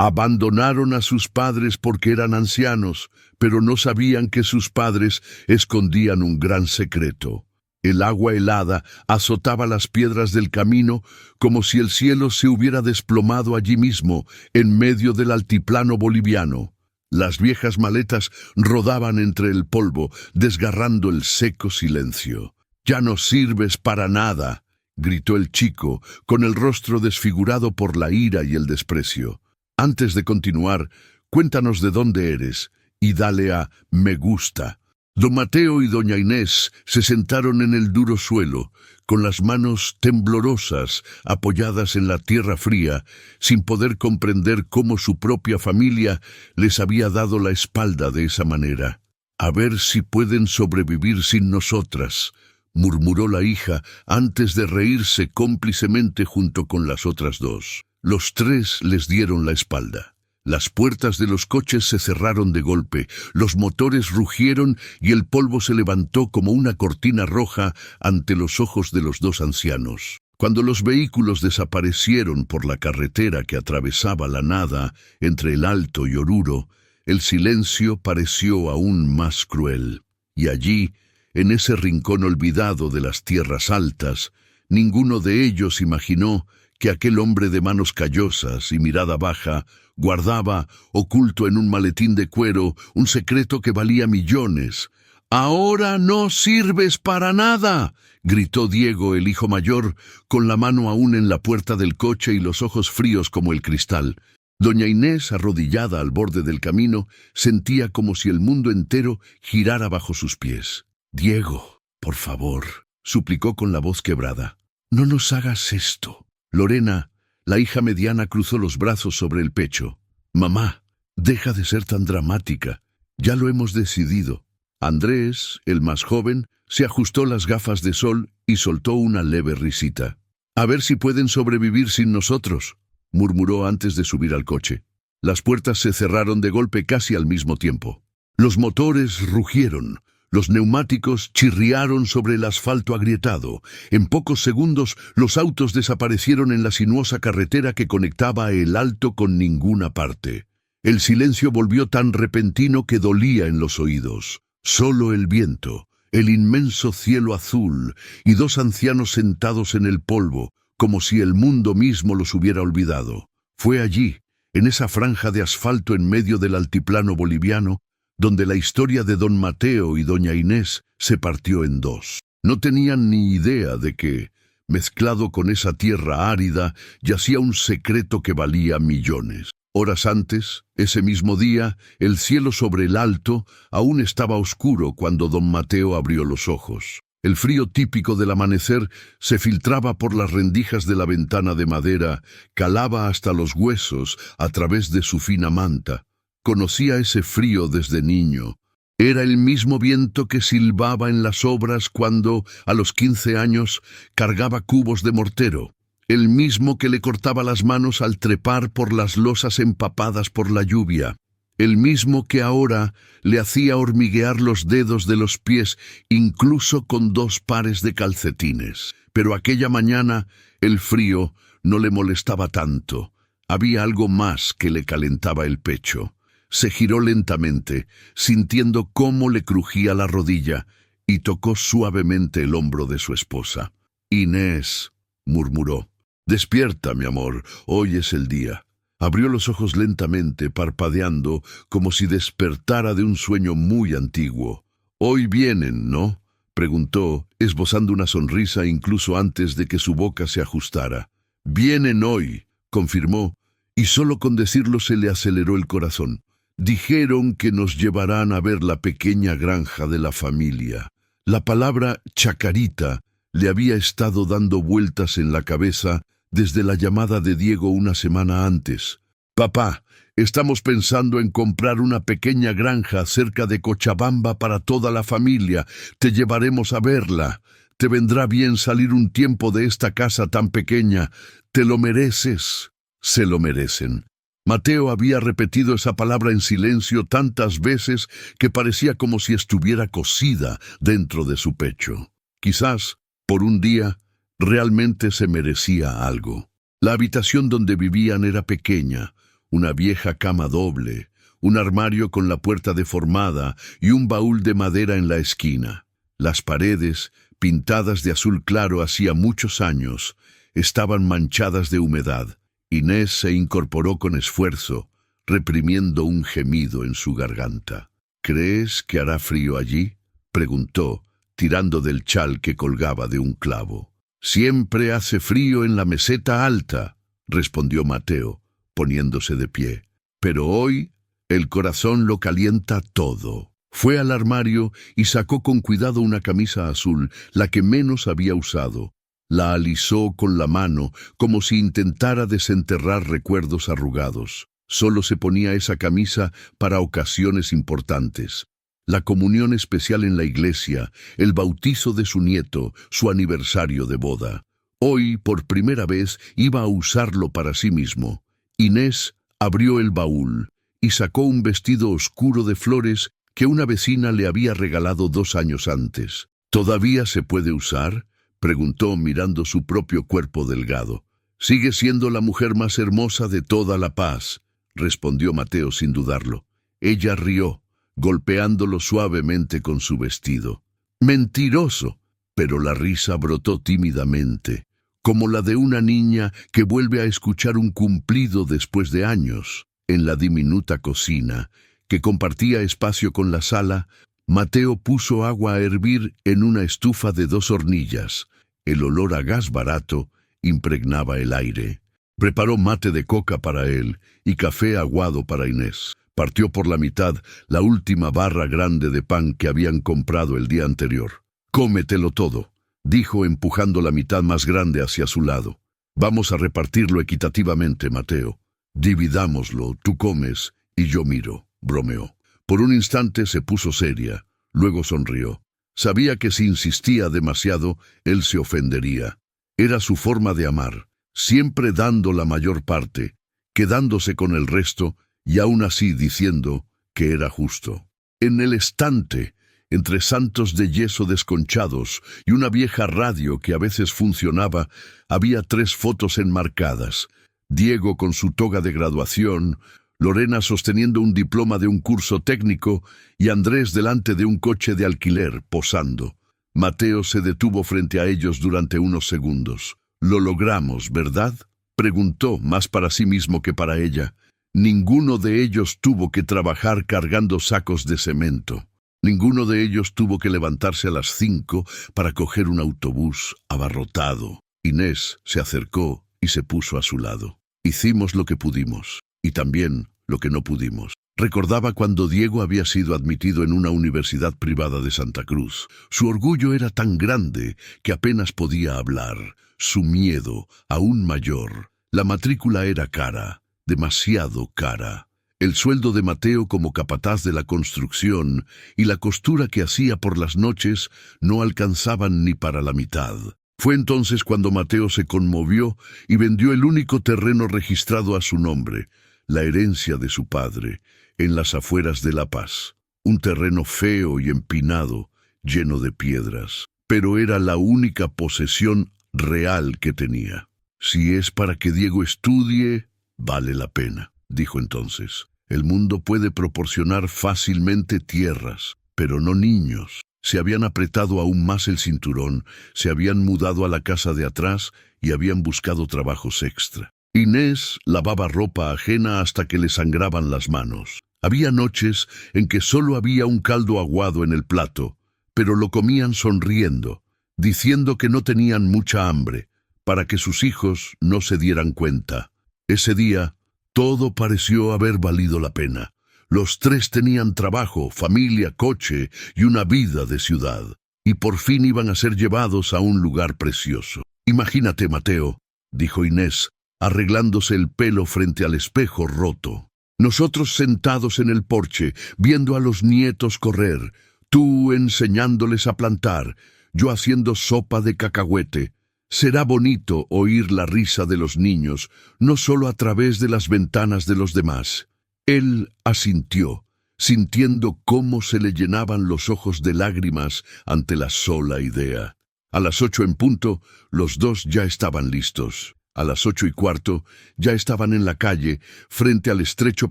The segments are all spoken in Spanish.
Abandonaron a sus padres porque eran ancianos, pero no sabían que sus padres escondían un gran secreto. El agua helada azotaba las piedras del camino como si el cielo se hubiera desplomado allí mismo, en medio del altiplano boliviano. Las viejas maletas rodaban entre el polvo, desgarrando el seco silencio. «Ya no sirves para nada», gritó el chico, con el rostro desfigurado por la ira y el desprecio. «Antes de continuar, cuéntanos de dónde eres, y dale a me gusta». Don Mateo y doña Inés se sentaron en el duro suelo, con las manos temblorosas apoyadas en la tierra fría, sin poder comprender cómo su propia familia les había dado la espalda de esa manera. «A ver si pueden sobrevivir sin nosotras», murmuró la hija antes de reírse cómplicemente junto con las otras dos. Los tres les dieron la espalda. Las puertas de los coches se cerraron de golpe, los motores rugieron y el polvo se levantó como una cortina roja ante los ojos de los dos ancianos. Cuando los vehículos desaparecieron por la carretera que atravesaba la nada entre el Alto y Oruro, el silencio pareció aún más cruel. Y allí, en ese rincón olvidado de las tierras altas, ninguno de ellos imaginó que aquel hombre de manos callosas y mirada baja guardaba, oculto en un maletín de cuero, un secreto que valía millones. «¡Ahora no sirves para nada!», gritó Diego, el hijo mayor, con la mano aún en la puerta del coche y los ojos fríos como el cristal. Doña Inés, arrodillada al borde del camino, sentía como si el mundo entero girara bajo sus pies. «Diego, por favor», suplicó con la voz quebrada, «no nos hagas esto». Lorena, la hija mediana, cruzó los brazos sobre el pecho. «Mamá, deja de ser tan dramática. Ya lo hemos decidido». Andrés, el más joven, se ajustó las gafas de sol y soltó una leve risita. «A ver si pueden sobrevivir sin nosotros», murmuró antes de subir al coche. Las puertas se cerraron de golpe casi al mismo tiempo. Los motores rugieron. Los neumáticos chirriaron sobre el asfalto agrietado. En pocos segundos, los autos desaparecieron en la sinuosa carretera que conectaba el Alto con ninguna parte. El silencio volvió tan repentino que dolía en los oídos. Solo el viento, el inmenso cielo azul y dos ancianos sentados en el polvo, como si el mundo mismo los hubiera olvidado. Fue allí, en esa franja de asfalto en medio del altiplano boliviano, donde la historia de don Mateo y doña Inés se partió en dos. No tenían ni idea de que, mezclado con esa tierra árida, yacía un secreto que valía millones. Horas antes, ese mismo día, el cielo sobre el Alto aún estaba oscuro cuando don Mateo abrió los ojos. El frío típico del amanecer se filtraba por las rendijas de la ventana de madera, calaba hasta los huesos a través de su fina manta. Conocía ese frío desde niño. Era el mismo viento que silbaba en las obras cuando, a los 15 años, cargaba cubos de mortero. El mismo que le cortaba las manos al trepar por las losas empapadas por la lluvia. El mismo que ahora le hacía hormiguear los dedos de los pies, incluso con 2 pares de calcetines. Pero aquella mañana el frío no le molestaba tanto. Había algo más que le calentaba el pecho. Se giró lentamente, sintiendo cómo le crujía la rodilla, y tocó suavemente el hombro de su esposa. «Inés», murmuró, «despierta, mi amor, hoy es el día». Abrió los ojos lentamente, parpadeando, como si despertara de un sueño muy antiguo. «Hoy vienen, ¿no?», preguntó, esbozando una sonrisa incluso antes de que su boca se ajustara. «Vienen hoy», confirmó, y solo con decirlo se le aceleró el corazón. «Dijeron que nos llevarán a ver la pequeña granja de la familia». La palabra Chacarita le había estado dando vueltas en la cabeza desde la llamada de Diego una semana antes. «Papá, estamos pensando en comprar una pequeña granja cerca de Cochabamba para toda la familia. Te llevaremos a verla. Te vendrá bien salir un tiempo de esta casa tan pequeña. Te lo mereces». Se lo merecen. Mateo había repetido esa palabra en silencio tantas veces que parecía como si estuviera cosida dentro de su pecho. Quizás, por un día, realmente se merecía algo. La habitación donde vivían era pequeña, una vieja cama doble, un armario con la puerta deformada y un baúl de madera en la esquina. Las paredes, pintadas de azul claro hacía muchos años, estaban manchadas de humedad. Inés se incorporó con esfuerzo, reprimiendo un gemido en su garganta. «¿Crees que hará frío allí?», preguntó, tirando del chal que colgaba de un clavo. «Siempre hace frío en la meseta alta», respondió Mateo, poniéndose de pie. «Pero hoy el corazón lo calienta todo». Fue al armario y sacó con cuidado una camisa azul, la que menos había usado. La alisó con la mano, como si intentara desenterrar recuerdos arrugados. Solo se ponía esa camisa para ocasiones importantes. La comunión especial en la iglesia, el bautizo de su nieto, su aniversario de boda. Hoy, por primera vez, iba a usarlo para sí mismo. Inés abrió el baúl y sacó un vestido oscuro de flores que una vecina le había regalado 2 años antes. «¿Todavía se puede usar?», preguntó mirando su propio cuerpo delgado. «Sigue siendo la mujer más hermosa de toda La Paz», respondió Mateo sin dudarlo. Ella rió, golpeándolo suavemente con su vestido. «Mentiroso», pero la risa brotó tímidamente, como la de una niña que vuelve a escuchar un cumplido después de años. En la diminuta cocina, que compartía espacio con la sala, Mateo puso agua a hervir en una estufa de 2 hornillas. El olor a gas barato impregnaba el aire. Preparó mate de coca para él y café aguado para Inés. Partió por la mitad la última barra grande de pan que habían comprado el día anterior. «Cómetelo todo», dijo empujando la mitad más grande hacia su lado. «Vamos a repartirlo equitativamente, Mateo. Dividámoslo, tú comes y yo miro», bromeó. Por un instante se puso seria, luego sonrió. Sabía que si insistía demasiado, él se ofendería. Era su forma de amar, siempre dando la mayor parte, quedándose con el resto y aún así diciendo que era justo. En el estante, entre santos de yeso desconchados y una vieja radio que a veces funcionaba, había 3 fotos enmarcadas. Diego con su toga de graduación, Lorena sosteniendo un diploma de un curso técnico y Andrés delante de un coche de alquiler, posando. Mateo se detuvo frente a ellos durante unos segundos. «Lo logramos, ¿verdad?», preguntó, más para sí mismo que para ella. Ninguno de ellos tuvo que trabajar cargando sacos de cemento. Ninguno de ellos tuvo que levantarse a las 5 para coger un autobús abarrotado. Inés se acercó y se puso a su lado. «Hicimos lo que pudimos, y también lo que no pudimos». Recordaba cuando Diego había sido admitido en una universidad privada de Santa Cruz. Su orgullo era tan grande que apenas podía hablar. Su miedo, aún mayor. La matrícula era cara, demasiado cara. El sueldo de Mateo como capataz de la construcción y la costura que hacía por las noches no alcanzaban ni para la mitad. Fue entonces cuando Mateo se conmovió y vendió el único terreno registrado a su nombre, la herencia de su padre, en las afueras de La Paz. Un terreno feo y empinado, lleno de piedras. Pero era la única posesión real que tenía. «Si es para que Diego estudie, vale la pena», dijo entonces. «El mundo puede proporcionar fácilmente tierras, pero no niños». Se habían apretado aún más el cinturón, se habían mudado a la casa de atrás y habían buscado trabajos extra. Inés lavaba ropa ajena hasta que le sangraban las manos. Había noches en que solo había un caldo aguado en el plato, pero lo comían sonriendo, diciendo que no tenían mucha hambre, para que sus hijos no se dieran cuenta. Ese día, todo pareció haber valido la pena. Los 3 tenían trabajo, familia, coche y una vida de ciudad, y por fin iban a ser llevados a un lugar precioso. «Imagínate, Mateo», dijo Inés, arreglándose el pelo frente al espejo roto. «Nosotros sentados en el porche, viendo a los nietos correr, tú enseñándoles a plantar, yo haciendo sopa de cacahuete. Será bonito oír la risa de los niños, no solo a través de las ventanas de los demás». Él asintió, sintiendo cómo se le llenaban los ojos de lágrimas ante la sola idea. A las 8 en punto, los 2 ya estaban listos. A las 8:15 ya estaban en la calle, frente al estrecho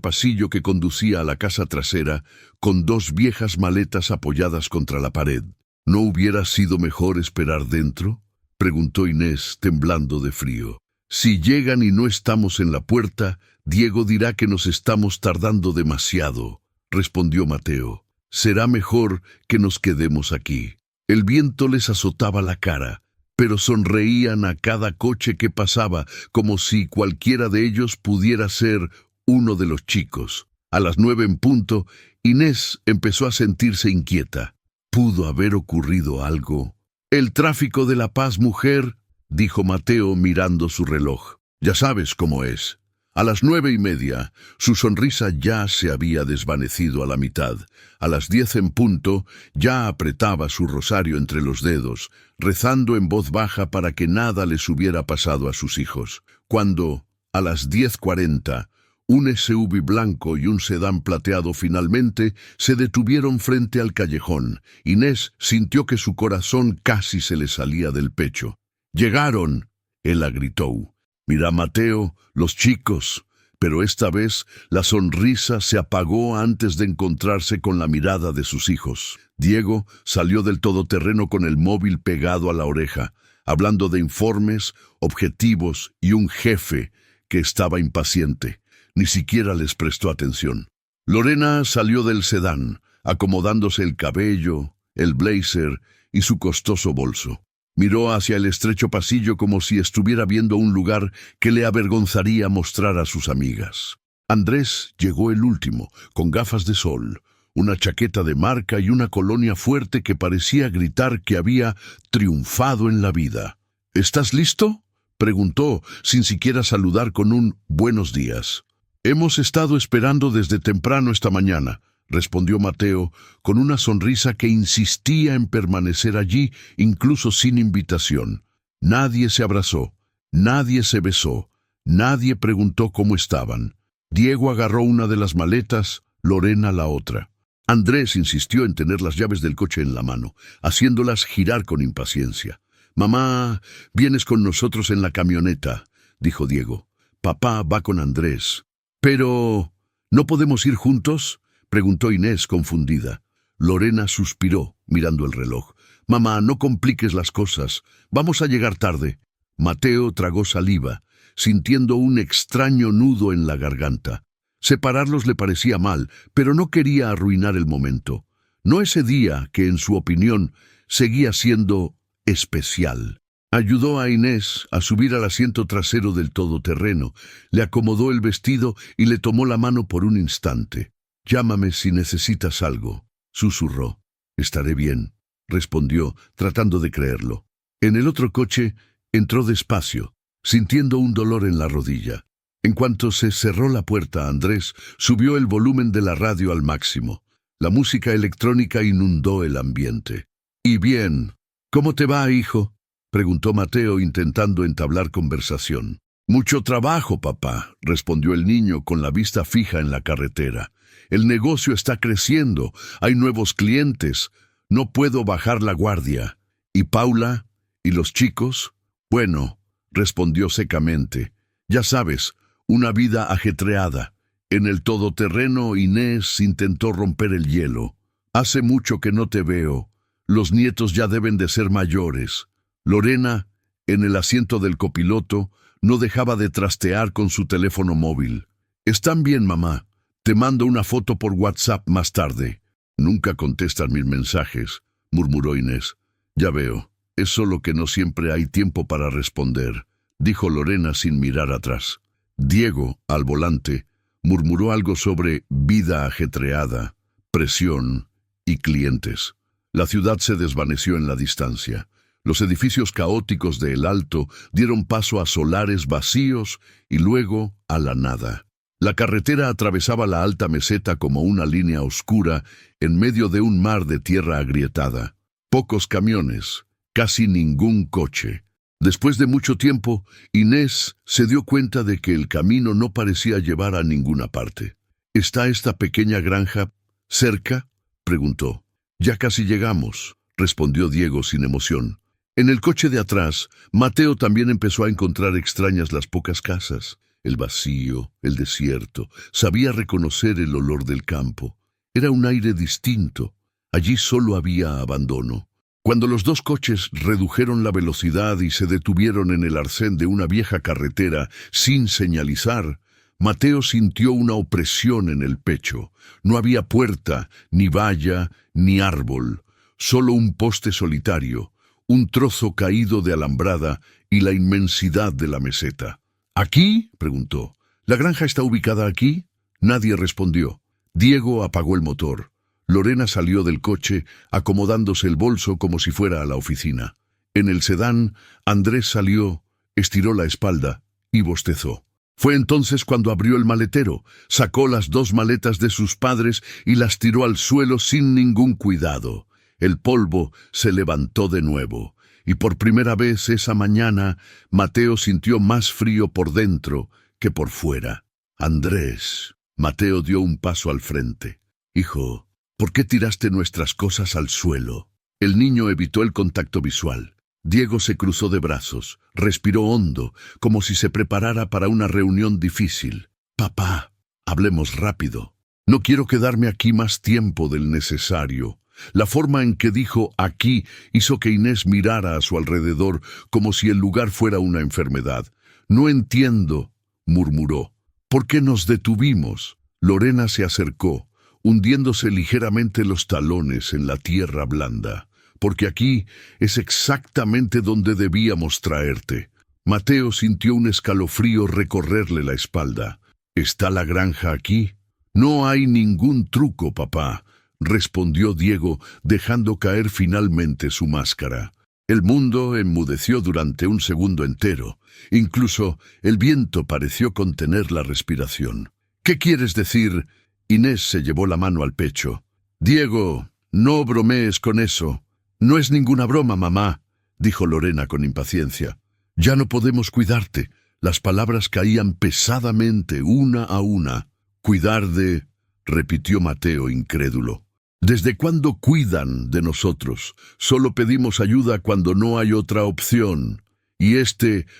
pasillo que conducía a la casa trasera, con dos viejas maletas apoyadas contra la pared. ¿No hubiera sido mejor esperar dentro?, preguntó Inés, temblando de frío. Si llegan y no estamos en la puerta, Diego dirá que nos estamos tardando demasiado, respondió Mateo. Será mejor que nos quedemos aquí. El viento les azotaba la cara, pero sonreían a cada coche que pasaba, como si cualquiera de ellos pudiera ser uno de los chicos. A las 9 en punto, Inés empezó a sentirse inquieta. ¿Pudo haber ocurrido algo? El tráfico de La Paz, mujer, dijo Mateo mirando su reloj. Ya sabes cómo es. A las 9:30, su sonrisa ya se había desvanecido a la mitad. A las 10 en punto, ya apretaba su rosario entre los dedos, rezando en voz baja para que nada les hubiera pasado a sus hijos. Cuando, a las 10:40, un SUV blanco y un sedán plateado finalmente se detuvieron frente al callejón, Inés sintió que su corazón casi se le salía del pecho. «¡Llegaron!», ella gritó. «Mira, Mateo, los chicos». Pero esta vez la sonrisa se apagó antes de encontrarse con la mirada de sus hijos. Diego salió del todoterreno con el móvil pegado a la oreja, hablando de informes, objetivos y un jefe que estaba impaciente. Ni siquiera les prestó atención. Lorena salió del sedán, acomodándose el cabello, el blazer y su costoso bolso. Miró hacia el estrecho pasillo como si estuviera viendo un lugar que le avergonzaría mostrar a sus amigas. Andrés llegó el último, con gafas de sol, una chaqueta de marca y una colonia fuerte que parecía gritar que había triunfado en la vida. «¿Estás listo?», preguntó, sin siquiera saludar con un «buenos días». «Hemos estado esperando desde temprano esta mañana», respondió Mateo, con una sonrisa que insistía en permanecer allí, incluso sin invitación. Nadie se abrazó, nadie se besó, nadie preguntó cómo estaban. Diego agarró una de las maletas, Lorena la otra. Andrés insistió en tener las llaves del coche en la mano, haciéndolas girar con impaciencia. «Mamá, vienes con nosotros en la camioneta», dijo Diego. «Papá va con Andrés». «Pero, ¿no podemos ir juntos?», preguntó Inés confundida. Lorena suspiró, mirando el reloj. «Mamá, no compliques las cosas. Vamos a llegar tarde». Mateo tragó saliva, sintiendo un extraño nudo en la garganta. Separarlos le parecía mal, pero no quería arruinar el momento. No ese día que, en su opinión, seguía siendo especial. Ayudó a Inés a subir al asiento trasero del todoterreno, le acomodó el vestido y le tomó la mano por un instante. «Llámame si necesitas algo», susurró. «Estaré bien», respondió, tratando de creerlo. En el otro coche entró despacio, sintiendo un dolor en la rodilla. En cuanto se cerró la puerta, Andrés subió el volumen de la radio al máximo. La música electrónica inundó el ambiente. «¿Y bien? ¿Cómo te va, hijo?», preguntó Mateo, intentando entablar conversación. «Mucho trabajo, papá», respondió el niño con la vista fija en la carretera. «El negocio está creciendo, hay nuevos clientes, no puedo bajar la guardia». «¿Y Paula? ¿Y los chicos?». «Bueno», respondió secamente. «Ya sabes, una vida ajetreada». En el todoterreno, Inés intentó romper el hielo. «Hace mucho que no te veo. Los nietos ya deben de ser mayores». Lorena, en el asiento del copiloto, no dejaba de trastear con su teléfono móvil. «Están bien, mamá. Te mando una foto por WhatsApp más tarde». «Nunca contestan mis mensajes», murmuró Inés. «Ya veo. Es solo que no siempre hay tiempo para responder», dijo Lorena sin mirar atrás. Diego, al volante, murmuró algo sobre vida ajetreada, presión y clientes. La ciudad se desvaneció en la distancia. Los edificios caóticos de El Alto dieron paso a solares vacíos y luego a la nada. La carretera atravesaba la alta meseta como una línea oscura en medio de un mar de tierra agrietada. Pocos camiones, casi ningún coche. Después de mucho tiempo, Inés se dio cuenta de que el camino no parecía llevar a ninguna parte. «¿Está esta pequeña granja cerca?», preguntó. «Ya casi llegamos», respondió Diego sin emoción. En el coche de atrás, Mateo también empezó a encontrar extrañas las pocas casas. El vacío, el desierto, sabía reconocer el olor del campo. Era un aire distinto. Allí solo había abandono. Cuando los dos coches redujeron la velocidad y se detuvieron en el arcén de una vieja carretera sin señalizar, Mateo sintió una opresión en el pecho. No había puerta, ni valla, ni árbol, solo un poste solitario, un trozo caído de alambrada y la inmensidad de la meseta. ¿Aquí?, preguntó. ¿La granja está ubicada aquí? Nadie respondió. Diego apagó el motor. Lorena salió del coche, acomodándose el bolso como si fuera a la oficina. En el sedán, Andrés salió, estiró la espalda y bostezó. Fue entonces cuando abrió el maletero, sacó las 2 maletas de sus padres y las tiró al suelo sin ningún cuidado. El polvo se levantó de nuevo, y por primera vez esa mañana Mateo sintió más frío por dentro que por fuera. Andrés. Mateo dio un paso al frente. Hijo, ¿por qué tiraste nuestras cosas al suelo? El niño evitó el contacto visual. Diego se cruzó de brazos, respiró hondo, como si se preparara para una reunión difícil. Papá, hablemos rápido. No quiero quedarme aquí más tiempo del necesario. La forma en que dijo aquí hizo que Inés mirara a su alrededor como si el lugar fuera una enfermedad. No entiendo, murmuró. ¿Por qué nos detuvimos? Lorena se acercó, hundiéndose ligeramente los talones en la tierra blanda. Porque aquí es exactamente donde debíamos traerte. Mateo sintió un escalofrío recorrerle la espalda. ¿Está la granja aquí? No hay ningún truco, papá, respondió Diego, dejando caer finalmente su máscara. El mundo enmudeció durante un segundo entero. Incluso el viento pareció contener la respiración. ¿Qué quieres decir? Inés se llevó la mano al pecho. Diego, no bromees con eso. No es ninguna broma, mamá, dijo Lorena con impaciencia. Ya no podemos cuidarte. Las palabras caían pesadamente, una a una. Cuidar de... repitió Mateo incrédulo. ¿Desde cuándo cuidan de nosotros? Solo pedimos ayuda cuando no hay otra opción. Y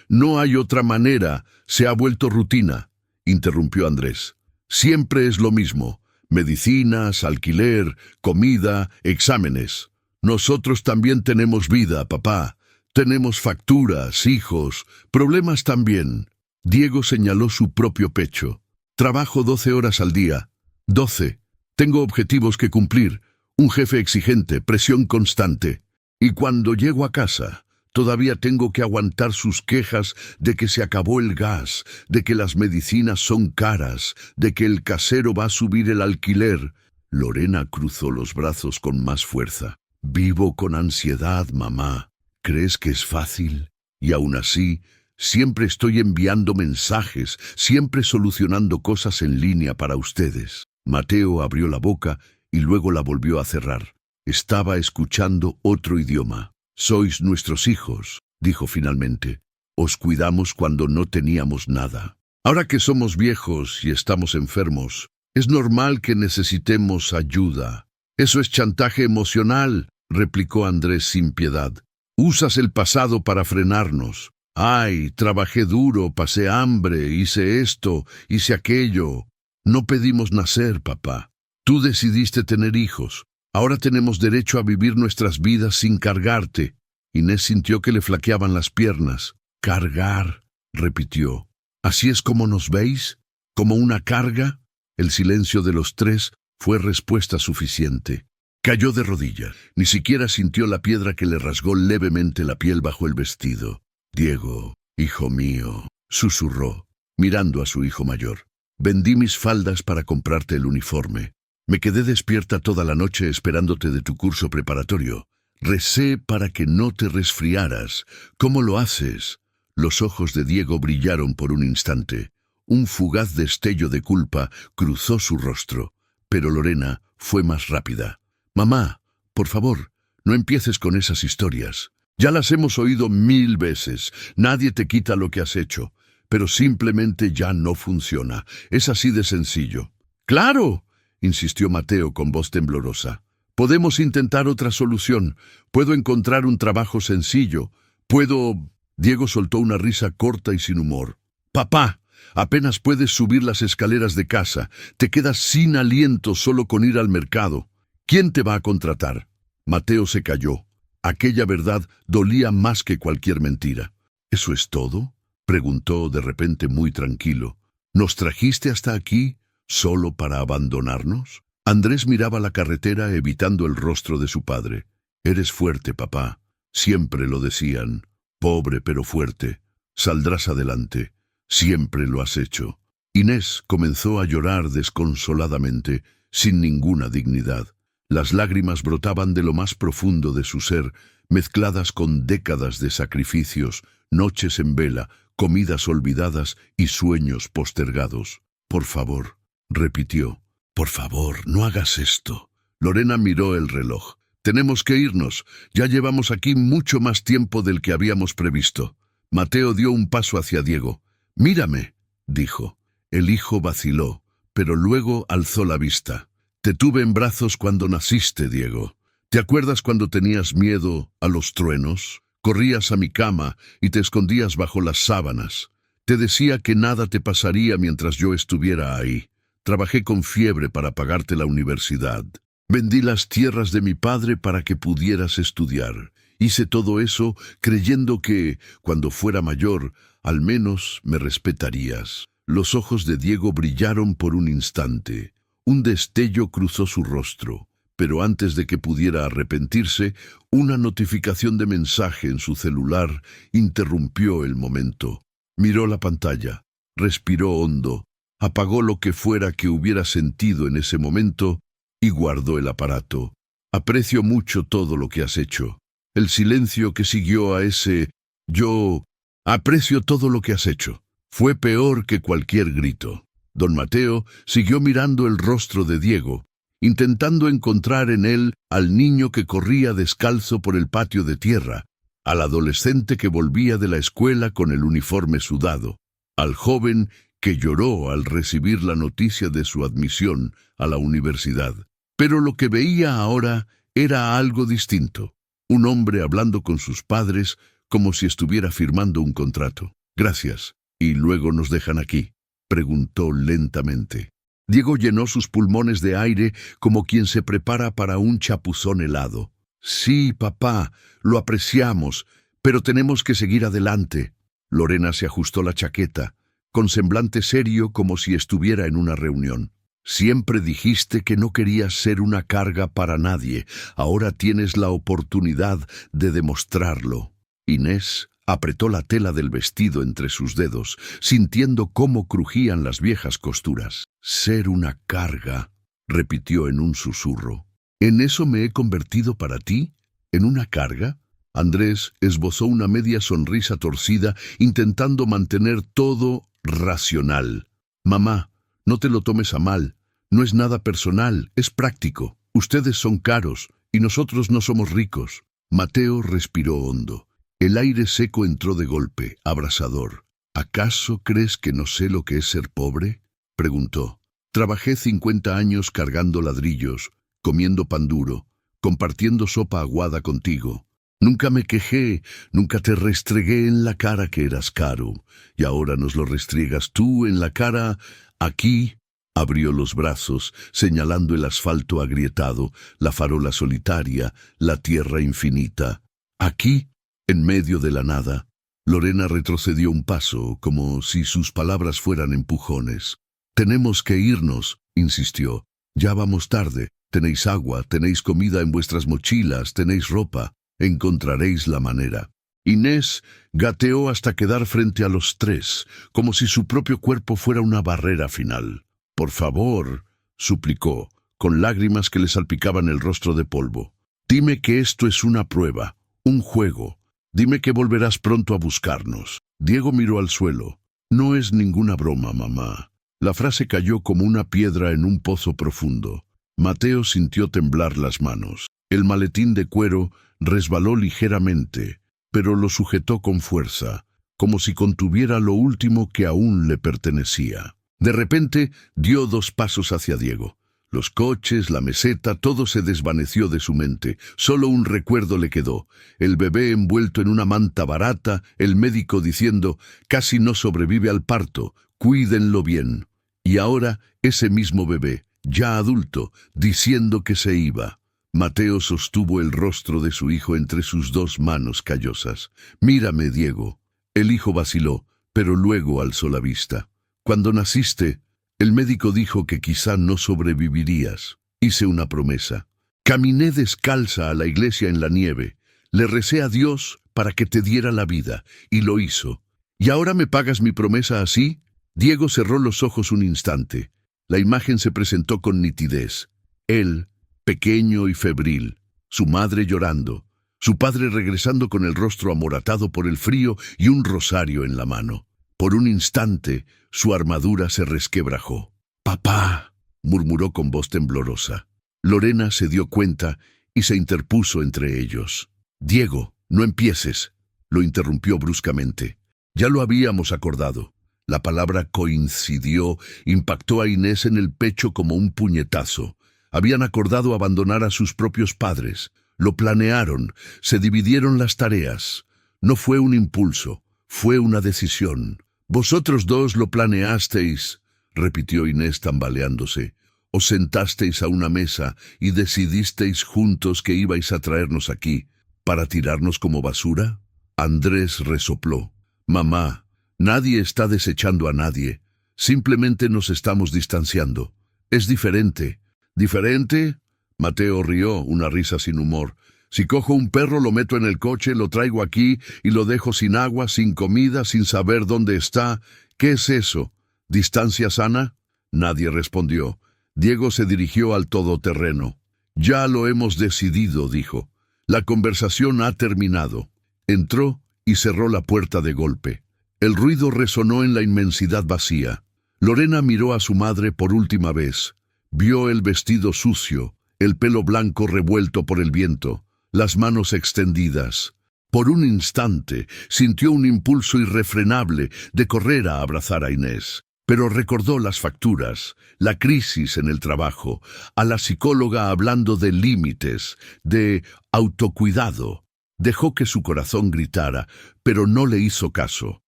no hay otra manera, se ha vuelto rutina, interrumpió Andrés. Siempre es lo mismo. Medicinas, alquiler, comida, exámenes. Nosotros también tenemos vida, papá. Tenemos facturas, hijos, problemas también. Diego señaló su propio pecho. Trabajo 12 horas al día. 12. Tengo objetivos que cumplir, un jefe exigente, presión constante. Y cuando llego a casa, todavía tengo que aguantar sus quejas de que se acabó el gas, de que las medicinas son caras, de que el casero va a subir el alquiler. Lorena cruzó los brazos con más fuerza. Vivo con ansiedad, mamá. ¿Crees que es fácil? Y aún así, siempre estoy enviando mensajes, siempre solucionando cosas en línea para ustedes. Mateo abrió la boca y luego la volvió a cerrar. Estaba escuchando otro idioma. Sois nuestros hijos, dijo finalmente. Os cuidamos cuando no teníamos nada. Ahora que somos viejos y estamos enfermos, es normal que necesitemos ayuda. Eso es chantaje emocional, replicó Andrés sin piedad. Usas el pasado para frenarnos. Ay, trabajé duro, pasé hambre, hice esto, hice aquello. No pedimos nacer, papá. Tú decidiste tener hijos. Ahora tenemos derecho a vivir nuestras vidas sin cargarte. Inés sintió que le flaqueaban las piernas. Cargar, repitió. ¿Así es como nos veis? ¿Como una carga? El silencio de los tres fue respuesta suficiente. Cayó de rodillas. Ni siquiera sintió la piedra que le rasgó levemente la piel bajo el vestido. Diego, hijo mío, susurró, mirando a su hijo mayor. Vendí mis faldas para comprarte el uniforme. Me quedé despierta toda la noche esperándote de tu curso preparatorio. Recé para que no te resfriaras. ¿Cómo lo haces? Los ojos de Diego brillaron por un instante. Un fugaz destello de culpa cruzó su rostro, pero Lorena fue más rápida. Mamá, por favor, no empieces con esas historias. Ya las hemos oído 1000 veces. Nadie te quita lo que has hecho. Pero simplemente ya no funciona. Es así de sencillo. ¡Claro!, insistió Mateo con voz temblorosa. Podemos intentar otra solución. Puedo encontrar un trabajo sencillo. Puedo... Diego soltó una risa corta y sin humor. Papá, apenas puedes subir las escaleras de casa. Te quedas sin aliento solo con ir al mercado. ¿Quién te va a contratar? Mateo se calló. Aquella verdad dolía más que cualquier mentira. ¿Eso es todo?, preguntó de repente muy tranquilo. ¿Nos trajiste hasta aquí solo para abandonarnos? Andrés miraba la carretera evitando el rostro de su padre. Eres fuerte, papá. Siempre lo decían. Pobre pero fuerte. Saldrás adelante. Siempre lo has hecho. Inés comenzó a llorar desconsoladamente, sin ninguna dignidad. Las lágrimas brotaban de lo más profundo de su ser, mezcladas con décadas de sacrificios, noches en vela, comidas olvidadas y sueños postergados. Por favor, repitió. Por favor, no hagas esto. Lorena miró el reloj. Tenemos que irnos. Ya llevamos aquí mucho más tiempo del que habíamos previsto. Mateo dio un paso hacia Diego. Mírame, dijo. El hijo vaciló, pero luego alzó la vista. Te tuve en brazos cuando naciste, Diego. ¿Te acuerdas cuando tenías miedo a los truenos? Corrías a mi cama y te escondías bajo las sábanas. Te decía que nada te pasaría mientras yo estuviera ahí. Trabajé con fiebre para pagarte la universidad. Vendí las tierras de mi padre para que pudieras estudiar. Hice todo eso creyendo que, cuando fuera mayor, al menos me respetarías. Los ojos de Diego brillaron por un instante. Un destello cruzó su rostro, pero antes de que pudiera arrepentirse, una notificación de mensaje en su celular interrumpió el momento. Miró la pantalla, respiró hondo, apagó lo que fuera que hubiera sentido en ese momento y guardó el aparato. Aprecio mucho todo lo que has hecho. El silencio que siguió a ese «yo aprecio todo lo que has hecho» fue peor que cualquier grito. Don Mateo siguió mirando el rostro de Diego, intentando encontrar en él al niño que corría descalzo por el patio de tierra, al adolescente que volvía de la escuela con el uniforme sudado, al joven que lloró al recibir la noticia de su admisión a la universidad. Pero lo que veía ahora era algo distinto. Un hombre hablando con sus padres como si estuviera firmando un contrato. Gracias. ¿Y luego nos dejan aquí?, preguntó lentamente. Diego llenó sus pulmones de aire como quien se prepara para un chapuzón helado. Sí, papá, lo apreciamos, pero tenemos que seguir adelante. Lorena se ajustó la chaqueta, con semblante serio como si estuviera en una reunión. Siempre dijiste que no querías ser una carga para nadie. Ahora tienes la oportunidad de demostrarlo. Inés apretó la tela del vestido entre sus dedos, sintiendo cómo crujían las viejas costuras. «Ser una carga», repitió en un susurro. «¿En eso me he convertido para ti? ¿En una carga?» Andrés esbozó una media sonrisa torcida, intentando mantener todo racional. «Mamá, no te lo tomes a mal. No es nada personal, es práctico. Ustedes son caros y nosotros no somos ricos». Mateo respiró hondo. El aire seco entró de golpe, abrasador. «¿Acaso crees que no sé lo que es ser pobre?», preguntó. «Trabajé 50 años cargando ladrillos, comiendo pan duro, compartiendo sopa aguada contigo. Nunca me quejé, nunca te restregué en la cara que eras caro. Y ahora nos lo restriegas tú en la cara. Aquí». Abrió los brazos, señalando el asfalto agrietado, la farola solitaria, la tierra infinita. «Aquí, en medio de la nada». Lorena retrocedió un paso, como si sus palabras fueran empujones. «Tenemos que irnos», insistió. «Ya vamos tarde. Tenéis agua, tenéis comida en vuestras mochilas, tenéis ropa. Encontraréis la manera». Inés gateó hasta quedar frente a los tres, como si su propio cuerpo fuera una barrera final. «Por favor», suplicó, con lágrimas que le salpicaban el rostro de polvo. «Dime que esto es una prueba, un juego. Dime que volverás pronto a buscarnos». Diego miró al suelo. «No es ninguna broma, mamá». La frase cayó como una piedra en un pozo profundo. Mateo sintió temblar las manos. El maletín de cuero resbaló ligeramente, pero lo sujetó con fuerza, como si contuviera lo último que aún le pertenecía. De repente dio 2 pasos hacia Diego. Los coches, la meseta, todo se desvaneció de su mente. Solo un recuerdo le quedó. El bebé envuelto en una manta barata, el médico diciendo, casi no sobrevive al parto, cuídenlo bien. Y ahora, ese mismo bebé, ya adulto, diciendo que se iba. Mateo sostuvo el rostro de su hijo entre sus dos manos callosas. Mírame, Diego. El hijo vaciló, pero luego alzó la vista. Cuando naciste, el médico dijo que quizá no sobrevivirías. Hice una promesa. Caminé descalza a la iglesia en la nieve. Le recé a Dios para que te diera la vida, y lo hizo. ¿Y ahora me pagas mi promesa así? Diego cerró los ojos un instante. La imagen se presentó con nitidez. Él, pequeño y febril, su madre llorando, su padre regresando con el rostro amoratado por el frío y un rosario en la mano. Por un instante, su armadura se resquebrajó. «Papá», murmuró con voz temblorosa. Lorena se dio cuenta y se interpuso entre ellos. «Diego, no empieces», lo interrumpió bruscamente. Ya lo habíamos acordado. La palabra coincidió, impactó a Inés en el pecho como un puñetazo. Habían acordado abandonar a sus propios padres. Lo planearon, se dividieron las tareas. No fue un impulso, fue una decisión. «Vosotros dos lo planeasteis», repitió Inés tambaleándose. «Os sentasteis a una mesa y decidisteis juntos que ibais a traernos aquí, ¿para tirarnos como basura?» Andrés resopló. «Mamá, nadie está desechando a nadie. Simplemente nos estamos distanciando. Es diferente». «¿Diferente?» Mateo rió, una risa sin humor. «Si cojo un perro, lo meto en el coche, lo traigo aquí y lo dejo sin agua, sin comida, sin saber dónde está. ¿Qué es eso? ¿Distancia sana?» Nadie respondió. Diego se dirigió al todoterreno. «Ya lo hemos decidido», dijo. «La conversación ha terminado». Entró y cerró la puerta de golpe. El ruido resonó en la inmensidad vacía. Lorena miró a su madre por última vez. Vio el vestido sucio, el pelo blanco revuelto por el viento, las manos extendidas. Por un instante sintió un impulso irrefrenable de correr a abrazar a Inés, pero recordó las facturas, la crisis en el trabajo, a la psicóloga hablando de límites, de autocuidado. Dejó que su corazón gritara, pero no le hizo caso.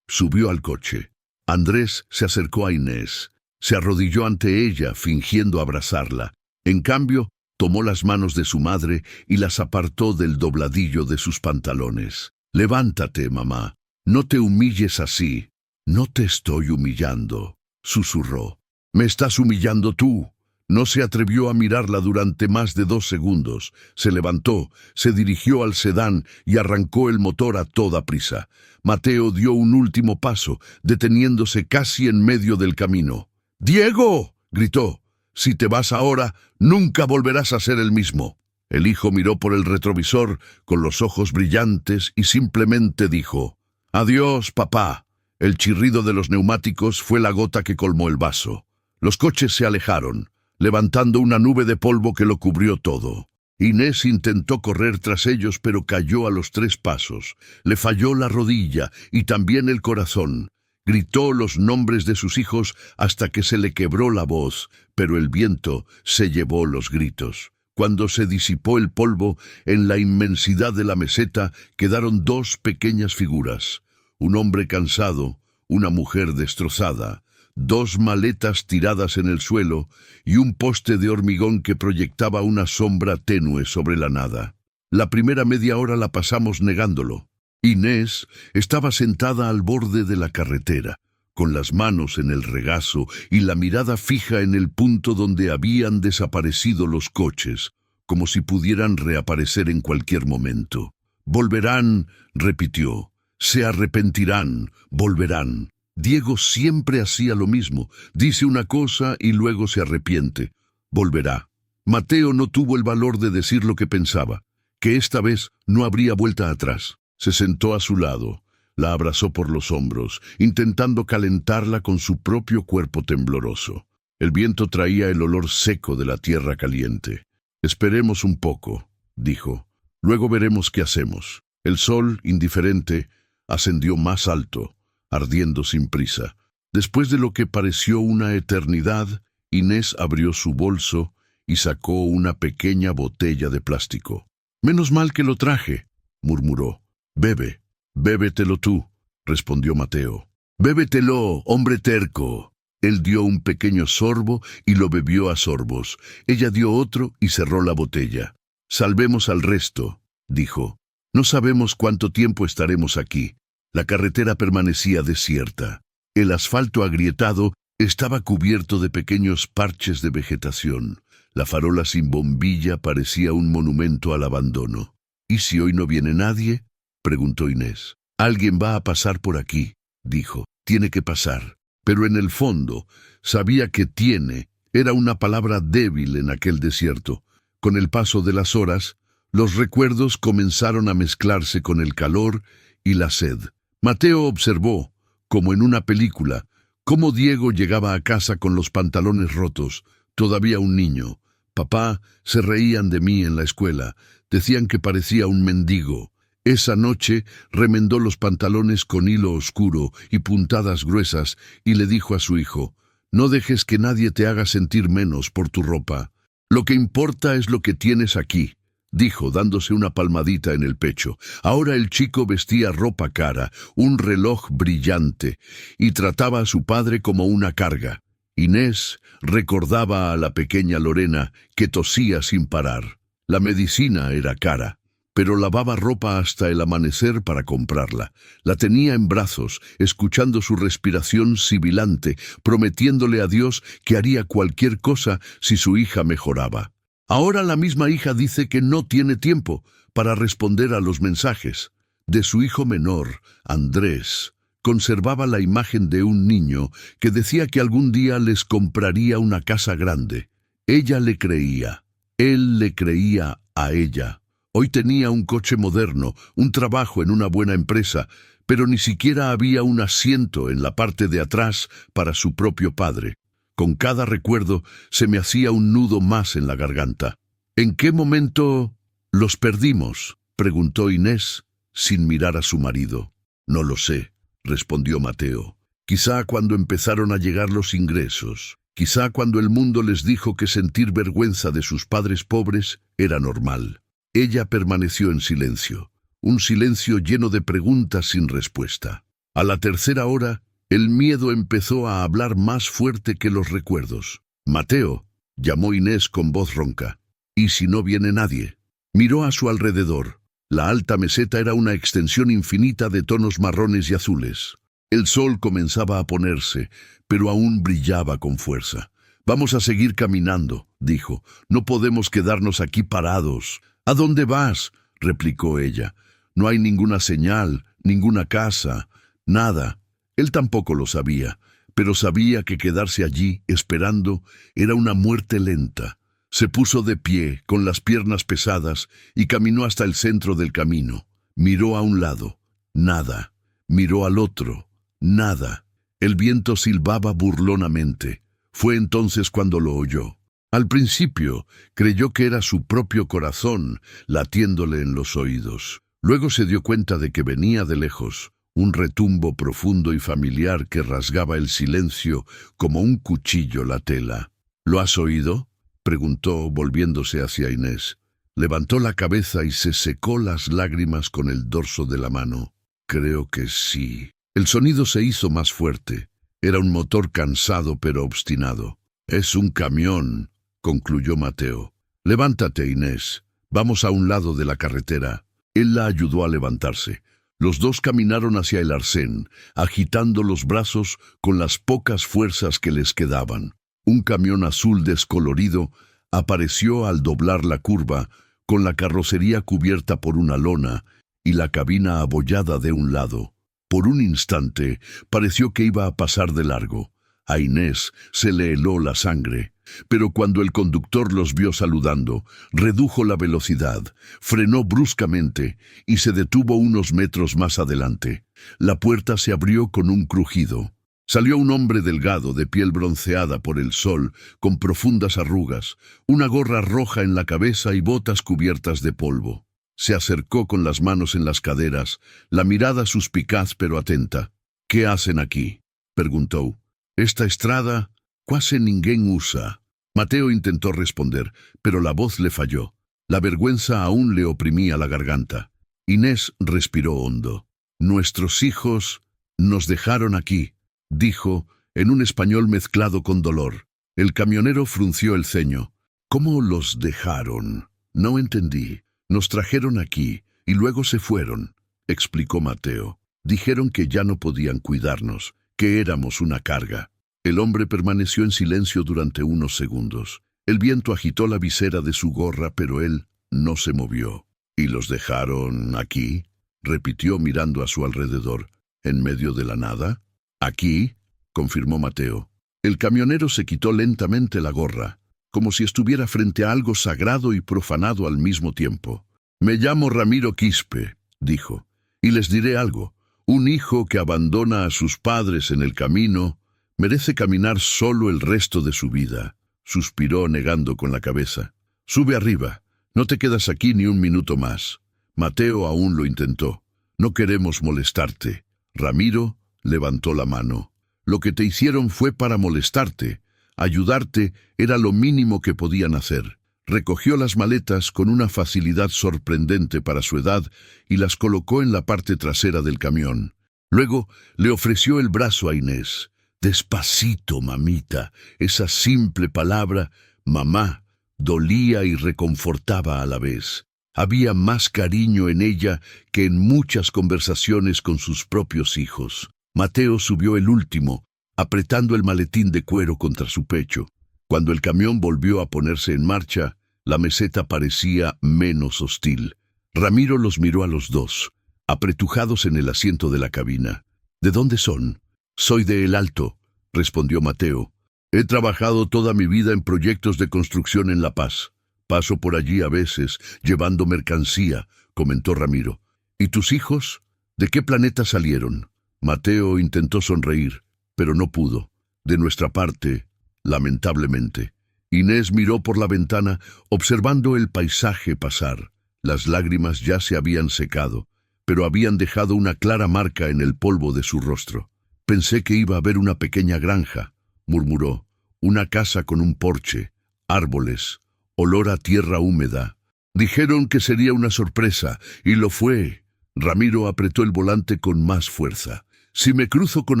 Subió al coche. Andrés se acercó a Inés. Se arrodilló ante ella, fingiendo abrazarla. En cambio, tomó las manos de su madre y las apartó del dobladillo de sus pantalones. «Levántate, mamá. No te humilles así». «No te estoy humillando», susurró. «Me estás humillando tú». No se atrevió a mirarla durante más de 2 segundos. Se levantó, se dirigió al sedán y arrancó el motor a toda prisa. Mateo dio un último paso, deteniéndose casi en medio del camino. «¡Diego!», gritó. «Si te vas ahora, nunca volverás a ser el mismo». El hijo miró por el retrovisor con los ojos brillantes y simplemente dijo: «Adiós, papá». El chirrido de los neumáticos fue la gota que colmó el vaso. Los coches se alejaron, levantando una nube de polvo que lo cubrió todo. Inés intentó correr tras ellos, pero cayó a los 3 pasos. Le falló la rodilla y también el corazón. Gritó los nombres de sus hijos hasta que se le quebró la voz, pero el viento se llevó los gritos. Cuando se disipó el polvo, en la inmensidad de la meseta quedaron 2 pequeñas figuras. Un hombre cansado, una mujer destrozada, 2 maletas tiradas en el suelo y un poste de hormigón que proyectaba una sombra tenue sobre la nada. La primera media hora la pasamos negándolo. Inés estaba sentada al borde de la carretera, con las manos en el regazo y la mirada fija en el punto donde habían desaparecido los coches, como si pudieran reaparecer en cualquier momento. «Volverán», repitió. «Se arrepentirán, volverán». Diego siempre hacía lo mismo. Dice una cosa y luego se arrepiente. Volverá. Mateo no tuvo el valor de decir lo que pensaba, que esta vez no habría vuelta atrás. Se sentó a su lado, la abrazó por los hombros, intentando calentarla con su propio cuerpo tembloroso. El viento traía el olor seco de la tierra caliente. «Esperemos un poco», dijo. «Luego veremos qué hacemos». El sol, indiferente, ascendió más alto, ardiendo sin prisa. Después de lo que pareció una eternidad, Inés abrió su bolso y sacó una pequeña botella de plástico. «Menos mal que lo traje», murmuró. «Bebe, bébetelo tú», respondió Mateo. «Bébetelo, hombre terco». Él dio un pequeño sorbo y lo bebió a sorbos. Ella dio otro y cerró la botella. «Salvemos al resto», dijo. «No sabemos cuánto tiempo estaremos aquí». La carretera permanecía desierta. El asfalto agrietado estaba cubierto de pequeños parches de vegetación. La farola sin bombilla parecía un monumento al abandono. «¿Y si hoy no viene nadie?», preguntó Inés. «Alguien va a pasar por aquí», dijo. «Tiene que pasar». Pero en el fondo sabía que «tiene» era una palabra débil en aquel desierto. Con el paso de las horas, los recuerdos comenzaron a mezclarse con el calor y la sed. Mateo observó, como en una película, cómo Diego llegaba a casa con los pantalones rotos, todavía un niño. «Papá, se reían de mí en la escuela, decían que parecía un mendigo». Esa noche remendó los pantalones con hilo oscuro y puntadas gruesas y le dijo a su hijo: «No dejes que nadie te haga sentir menos por tu ropa. Lo que importa es lo que tienes aquí», dijo, dándose una palmadita en el pecho. Ahora el chico vestía ropa cara, un reloj brillante, y trataba a su padre como una carga. Inés recordaba a la pequeña Lorena, que tosía sin parar. La medicina era cara, pero lavaba ropa hasta el amanecer para comprarla. La tenía en brazos, escuchando su respiración sibilante, prometiéndole a Dios que haría cualquier cosa si su hija mejoraba. Ahora la misma hija dice que no tiene tiempo para responder a los mensajes. De su hijo menor, Andrés, conservaba la imagen de un niño que decía que algún día les compraría una casa grande. Ella le creía, él le creía a ella. Hoy tenía un coche moderno, un trabajo en una buena empresa, pero ni siquiera había un asiento en la parte de atrás para su propio padre. Con cada recuerdo se me hacía un nudo más en la garganta. «¿En qué momento los perdimos?», preguntó Inés, sin mirar a su marido. «No lo sé», respondió Mateo. «Quizá cuando empezaron a llegar los ingresos, quizá cuando el mundo les dijo que sentir vergüenza de sus padres pobres era normal». Ella permaneció en silencio, un silencio lleno de preguntas sin respuesta. A la tercera hora, el miedo empezó a hablar más fuerte que los recuerdos. «Mateo», llamó Inés con voz ronca. «¿Y si no viene nadie?». Miró a su alrededor. La alta meseta era una extensión infinita de tonos marrones y azules. El sol comenzaba a ponerse, pero aún brillaba con fuerza. «Vamos a seguir caminando», dijo. «No podemos quedarnos aquí parados». «¿A dónde vas?», replicó ella. «No hay ninguna señal, ninguna casa, nada». Él tampoco lo sabía, pero sabía que quedarse allí, esperando, era una muerte lenta. Se puso de pie, con las piernas pesadas, y caminó hasta el centro del camino. Miró a un lado, nada. Miró al otro, nada. El viento silbaba burlonamente. Fue entonces cuando lo oyó. Al principio creyó que era su propio corazón latiéndole en los oídos. Luego se dio cuenta de que venía de lejos, un retumbo profundo y familiar que rasgaba el silencio como un cuchillo la tela. «¿Lo has oído?», preguntó, volviéndose hacia Inés. Levantó la cabeza y se secó las lágrimas con el dorso de la mano. «Creo que sí». El sonido se hizo más fuerte. Era un motor cansado pero obstinado. «Es un camión», concluyó Mateo. «Levántate, Inés. Vamos a un lado de la carretera». Él la ayudó a levantarse. Los dos caminaron hacia el arcén, agitando los brazos con las pocas fuerzas que les quedaban. Un camión azul descolorido apareció al doblar la curva, con la carrocería cubierta por una lona y la cabina abollada de un lado. Por un instante pareció que iba a pasar de largo. A Inés se le heló la sangre, pero cuando el conductor los vio saludando, redujo la velocidad, frenó bruscamente y se detuvo unos metros más adelante. La puerta se abrió con un crujido. Salió un hombre delgado, de piel bronceada por el sol, con profundas arrugas, una gorra roja en la cabeza y botas cubiertas de polvo. Se acercó con las manos en las caderas, la mirada suspicaz pero atenta. «¿Qué hacen aquí?», preguntó. «Esta estrada Quase ninguém usa. Mateo intentó responder, pero la voz le falló. La vergüenza aún le oprimía la garganta. Inés respiró hondo. Nuestros hijos nos dejaron aquí, dijo, en un español mezclado con dolor. El camionero frunció el ceño. ¿Cómo los dejaron? No entendí. Nos trajeron aquí y luego se fueron, explicó Mateo. Dijeron que ya no podían cuidarnos, que éramos una carga. El hombre permaneció en silencio durante unos segundos. El viento agitó la visera de su gorra, pero él no se movió. ¿Y los dejaron aquí?, repitió mirando a su alrededor. ¿En medio de la nada? Aquí, confirmó Mateo. El camionero se quitó lentamente la gorra, como si estuviera frente a algo sagrado y profanado al mismo tiempo. Me llamo Ramiro Quispe, dijo, y les diré algo. Un hijo que abandona a sus padres en el camino merece caminar solo el resto de su vida, suspiró negando con la cabeza. Sube arriba, no te quedas aquí ni un minuto más. Mateo aún lo intentó. No queremos molestarte. Ramiro levantó la mano. Lo que te hicieron fue para molestarte. Ayudarte era lo mínimo que podían hacer. Recogió las maletas con una facilidad sorprendente para su edad y las colocó en la parte trasera del camión. Luego le ofreció el brazo a Inés. Despacito, mamita. Esa simple palabra, mamá, dolía y reconfortaba a la vez. Había más cariño en ella que en muchas conversaciones con sus propios hijos. Mateo subió el último, apretando el maletín de cuero contra su pecho. Cuando el camión volvió a ponerse en marcha, la meseta parecía menos hostil. Ramiro los miró a los dos, apretujados en el asiento de la cabina. ¿De dónde son? Soy de El Alto, respondió Mateo. He trabajado toda mi vida en proyectos de construcción en La Paz. Paso por allí a veces, llevando mercancía, comentó Ramiro. ¿Y tus hijos? ¿De qué planeta salieron? Mateo intentó sonreír, pero no pudo. De nuestra parte, lamentablemente. Inés miró por la ventana, observando el paisaje pasar. Las lágrimas ya se habían secado, pero habían dejado una clara marca en el polvo de su rostro. Pensé que iba a haber una pequeña granja, murmuró. Una casa con un porche, árboles, olor a tierra húmeda. Dijeron que sería una sorpresa, y lo fue. Ramiro apretó el volante con más fuerza. Si me cruzo con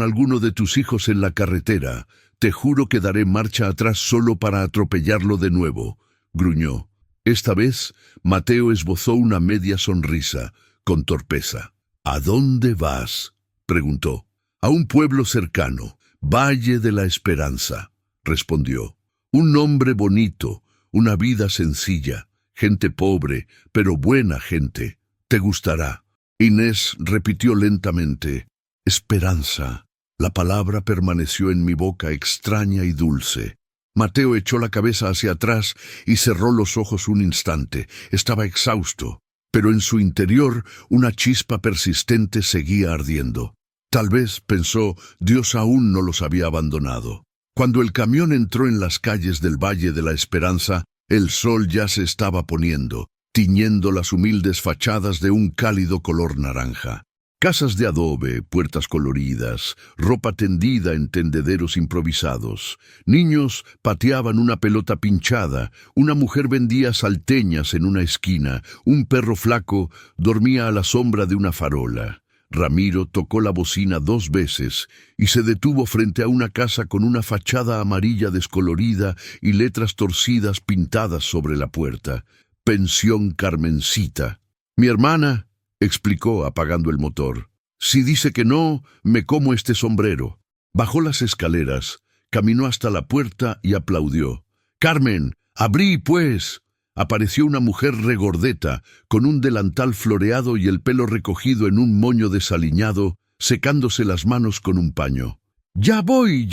alguno de tus hijos en la carretera, te juro que daré marcha atrás solo para atropellarlo de nuevo, gruñó. Esta vez, Mateo esbozó una media sonrisa, con torpeza. ¿A dónde vas?, preguntó. A un pueblo cercano, Valle de la Esperanza, respondió. Un nombre bonito, una vida sencilla, gente pobre, pero buena gente. Te gustará. Inés repitió lentamente. Esperanza. La palabra permaneció en mi boca extraña y dulce. Mateo echó la cabeza hacia atrás y cerró los ojos un instante. Estaba exhausto, pero en su interior una chispa persistente seguía ardiendo. Tal vez, pensó, Dios aún no los había abandonado. Cuando el camión entró en las calles del Valle de la Esperanza, el sol ya se estaba poniendo, tiñendo las humildes fachadas de un cálido color naranja. Casas de adobe, puertas coloridas, ropa tendida en tendederos improvisados. Niños pateaban una pelota pinchada, una mujer vendía salteñas en una esquina, un perro flaco dormía a la sombra de una farola. Ramiro tocó la bocina 2 veces y se detuvo frente a una casa con una fachada amarilla descolorida y letras torcidas pintadas sobre la puerta. Pensión Carmencita. Mi hermana, explicó apagando el motor. Si dice que no, me como este sombrero. Bajó las escaleras, caminó hasta la puerta y aplaudió. Carmen, abrí, pues. Apareció una mujer regordeta, con un delantal floreado y el pelo recogido en un moño desaliñado, secándose las manos con un paño. Ya voy,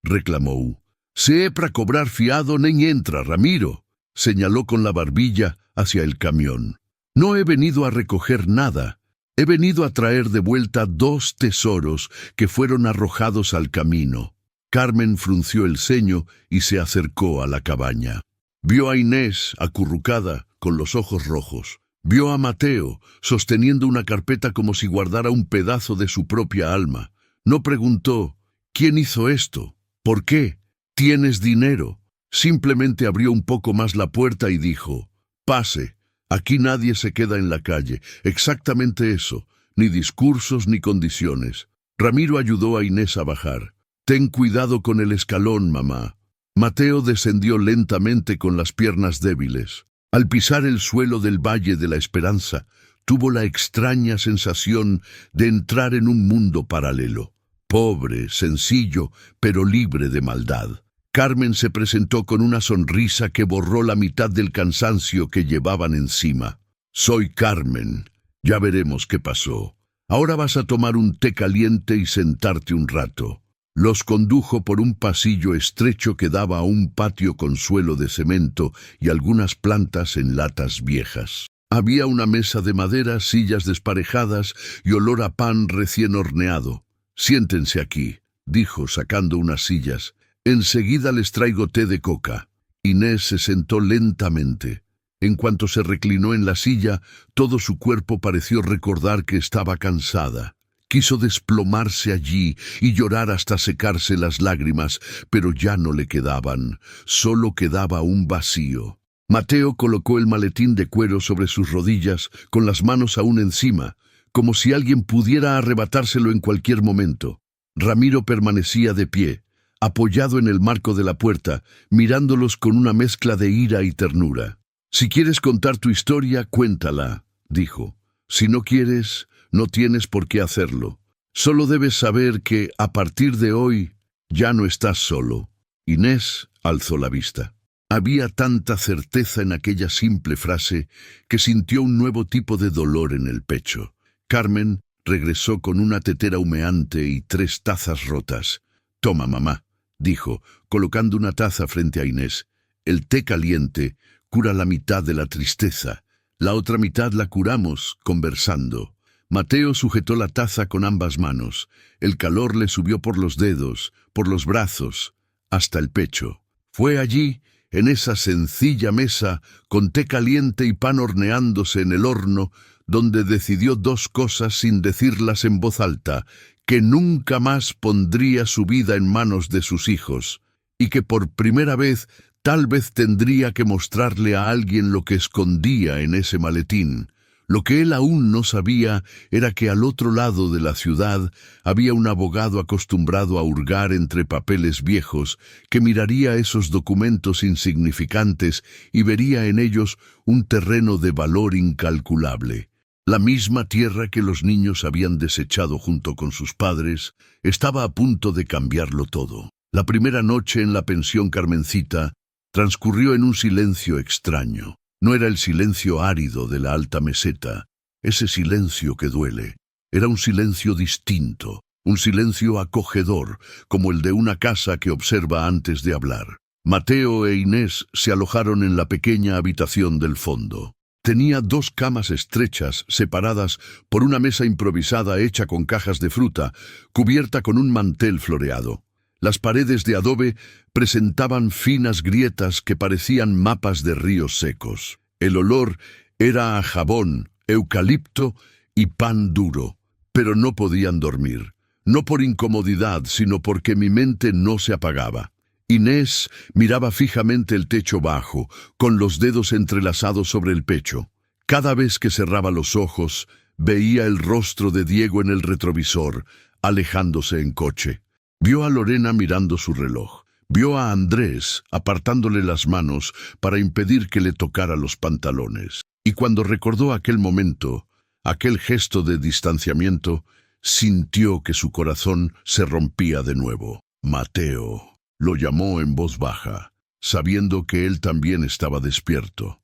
reclamó. Se é pra cobrar fiado nen entra, Ramiro, señaló con la barbilla hacia el camión. No he venido a recoger nada. He venido a traer de vuelta 2 tesoros que fueron arrojados al camino. Carmen frunció el ceño y se acercó a la cabaña. Vio a Inés acurrucada, con los ojos rojos. Vio a Mateo, sosteniendo una carpeta como si guardara un pedazo de su propia alma. No preguntó, ¿quién hizo esto?, ¿Por qué? ¿Tienes dinero? Simplemente abrió un poco más la puerta y dijo, «Pase, aquí nadie se queda en la calle». Exactamente eso, ni discursos ni condiciones. Ramiro ayudó a Inés a bajar. «Ten cuidado con el escalón, mamá». Mateo descendió lentamente con las piernas débiles. Al pisar el suelo del Valle de la Esperanza, tuvo la extraña sensación de entrar en un mundo paralelo. Pobre, sencillo, pero libre de maldad. Carmen se presentó con una sonrisa que borró la mitad del cansancio que llevaban encima. «Soy Carmen. Ya veremos qué pasó. Ahora vas a tomar un té caliente y sentarte un rato». Los condujo por un pasillo estrecho que daba a un patio con suelo de cemento y algunas plantas en latas viejas. Había una mesa de madera, sillas desparejadas y olor a pan recién horneado. «Siéntense aquí», dijo, sacando unas sillas. «Enseguida les traigo té de coca». Inés se sentó lentamente. En cuanto se reclinó en la silla, todo su cuerpo pareció recordar que estaba cansada. Quiso desplomarse allí y llorar hasta secarse las lágrimas, pero ya no le quedaban, solo quedaba un vacío. Mateo colocó el maletín de cuero sobre sus rodillas, con las manos aún encima, como si alguien pudiera arrebatárselo en cualquier momento. Ramiro permanecía de pie, apoyado en el marco de la puerta, mirándolos con una mezcla de ira y ternura. «Si quieres contar tu historia, cuéntala», dijo. «Si no quieres, no tienes por qué hacerlo. Solo debes saber que, a partir de hoy, ya no estás solo». Inés alzó la vista. Había tanta certeza en aquella simple frase que sintió un nuevo tipo de dolor en el pecho. Carmen regresó con una tetera humeante y 3 tazas rotas. «Toma, mamá», dijo, colocando una taza frente a Inés. «El té caliente cura la mitad de la tristeza. La otra mitad la curamos conversando». Mateo sujetó la taza con ambas manos. El calor le subió por los dedos, por los brazos, hasta el pecho. Fue allí, en esa sencilla mesa, con té caliente y pan horneándose en el horno, donde decidió 2 cosas sin decirlas en voz alta: que nunca más pondría su vida en manos de sus hijos, y que por primera vez tal vez tendría que mostrarle a alguien lo que escondía en ese maletín. Lo que él aún no sabía era que al otro lado de la ciudad había un abogado acostumbrado a hurgar entre papeles viejos que miraría esos documentos insignificantes y vería en ellos un terreno de valor incalculable. La misma tierra que los niños habían desechado junto con sus padres estaba a punto de cambiarlo todo. La primera noche en la pensión Carmencita transcurrió en un silencio extraño. No era el silencio árido de la alta meseta, ese silencio que duele. Era un silencio distinto, un silencio acogedor, como el de una casa que observa antes de hablar. Mateo e Inés se alojaron en la pequeña habitación del fondo. Tenía 2 camas estrechas, separadas por una mesa improvisada hecha con cajas de fruta, cubierta con un mantel floreado. Las paredes de adobe presentaban finas grietas que parecían mapas de ríos secos. El olor era a jabón, eucalipto y pan duro, pero no podían dormir. No por incomodidad, sino porque mi mente no se apagaba. Inés miraba fijamente el techo bajo, con los dedos entrelazados sobre el pecho. Cada vez que cerraba los ojos, veía el rostro de Diego en el retrovisor, alejándose en coche. Vio a Lorena mirando su reloj. Vio a Andrés apartándole las manos para impedir que le tocara los pantalones. Y cuando recordó aquel momento, aquel gesto de distanciamiento, sintió que su corazón se rompía de nuevo. «Mateo», lo llamó en voz baja, sabiendo que él también estaba despierto.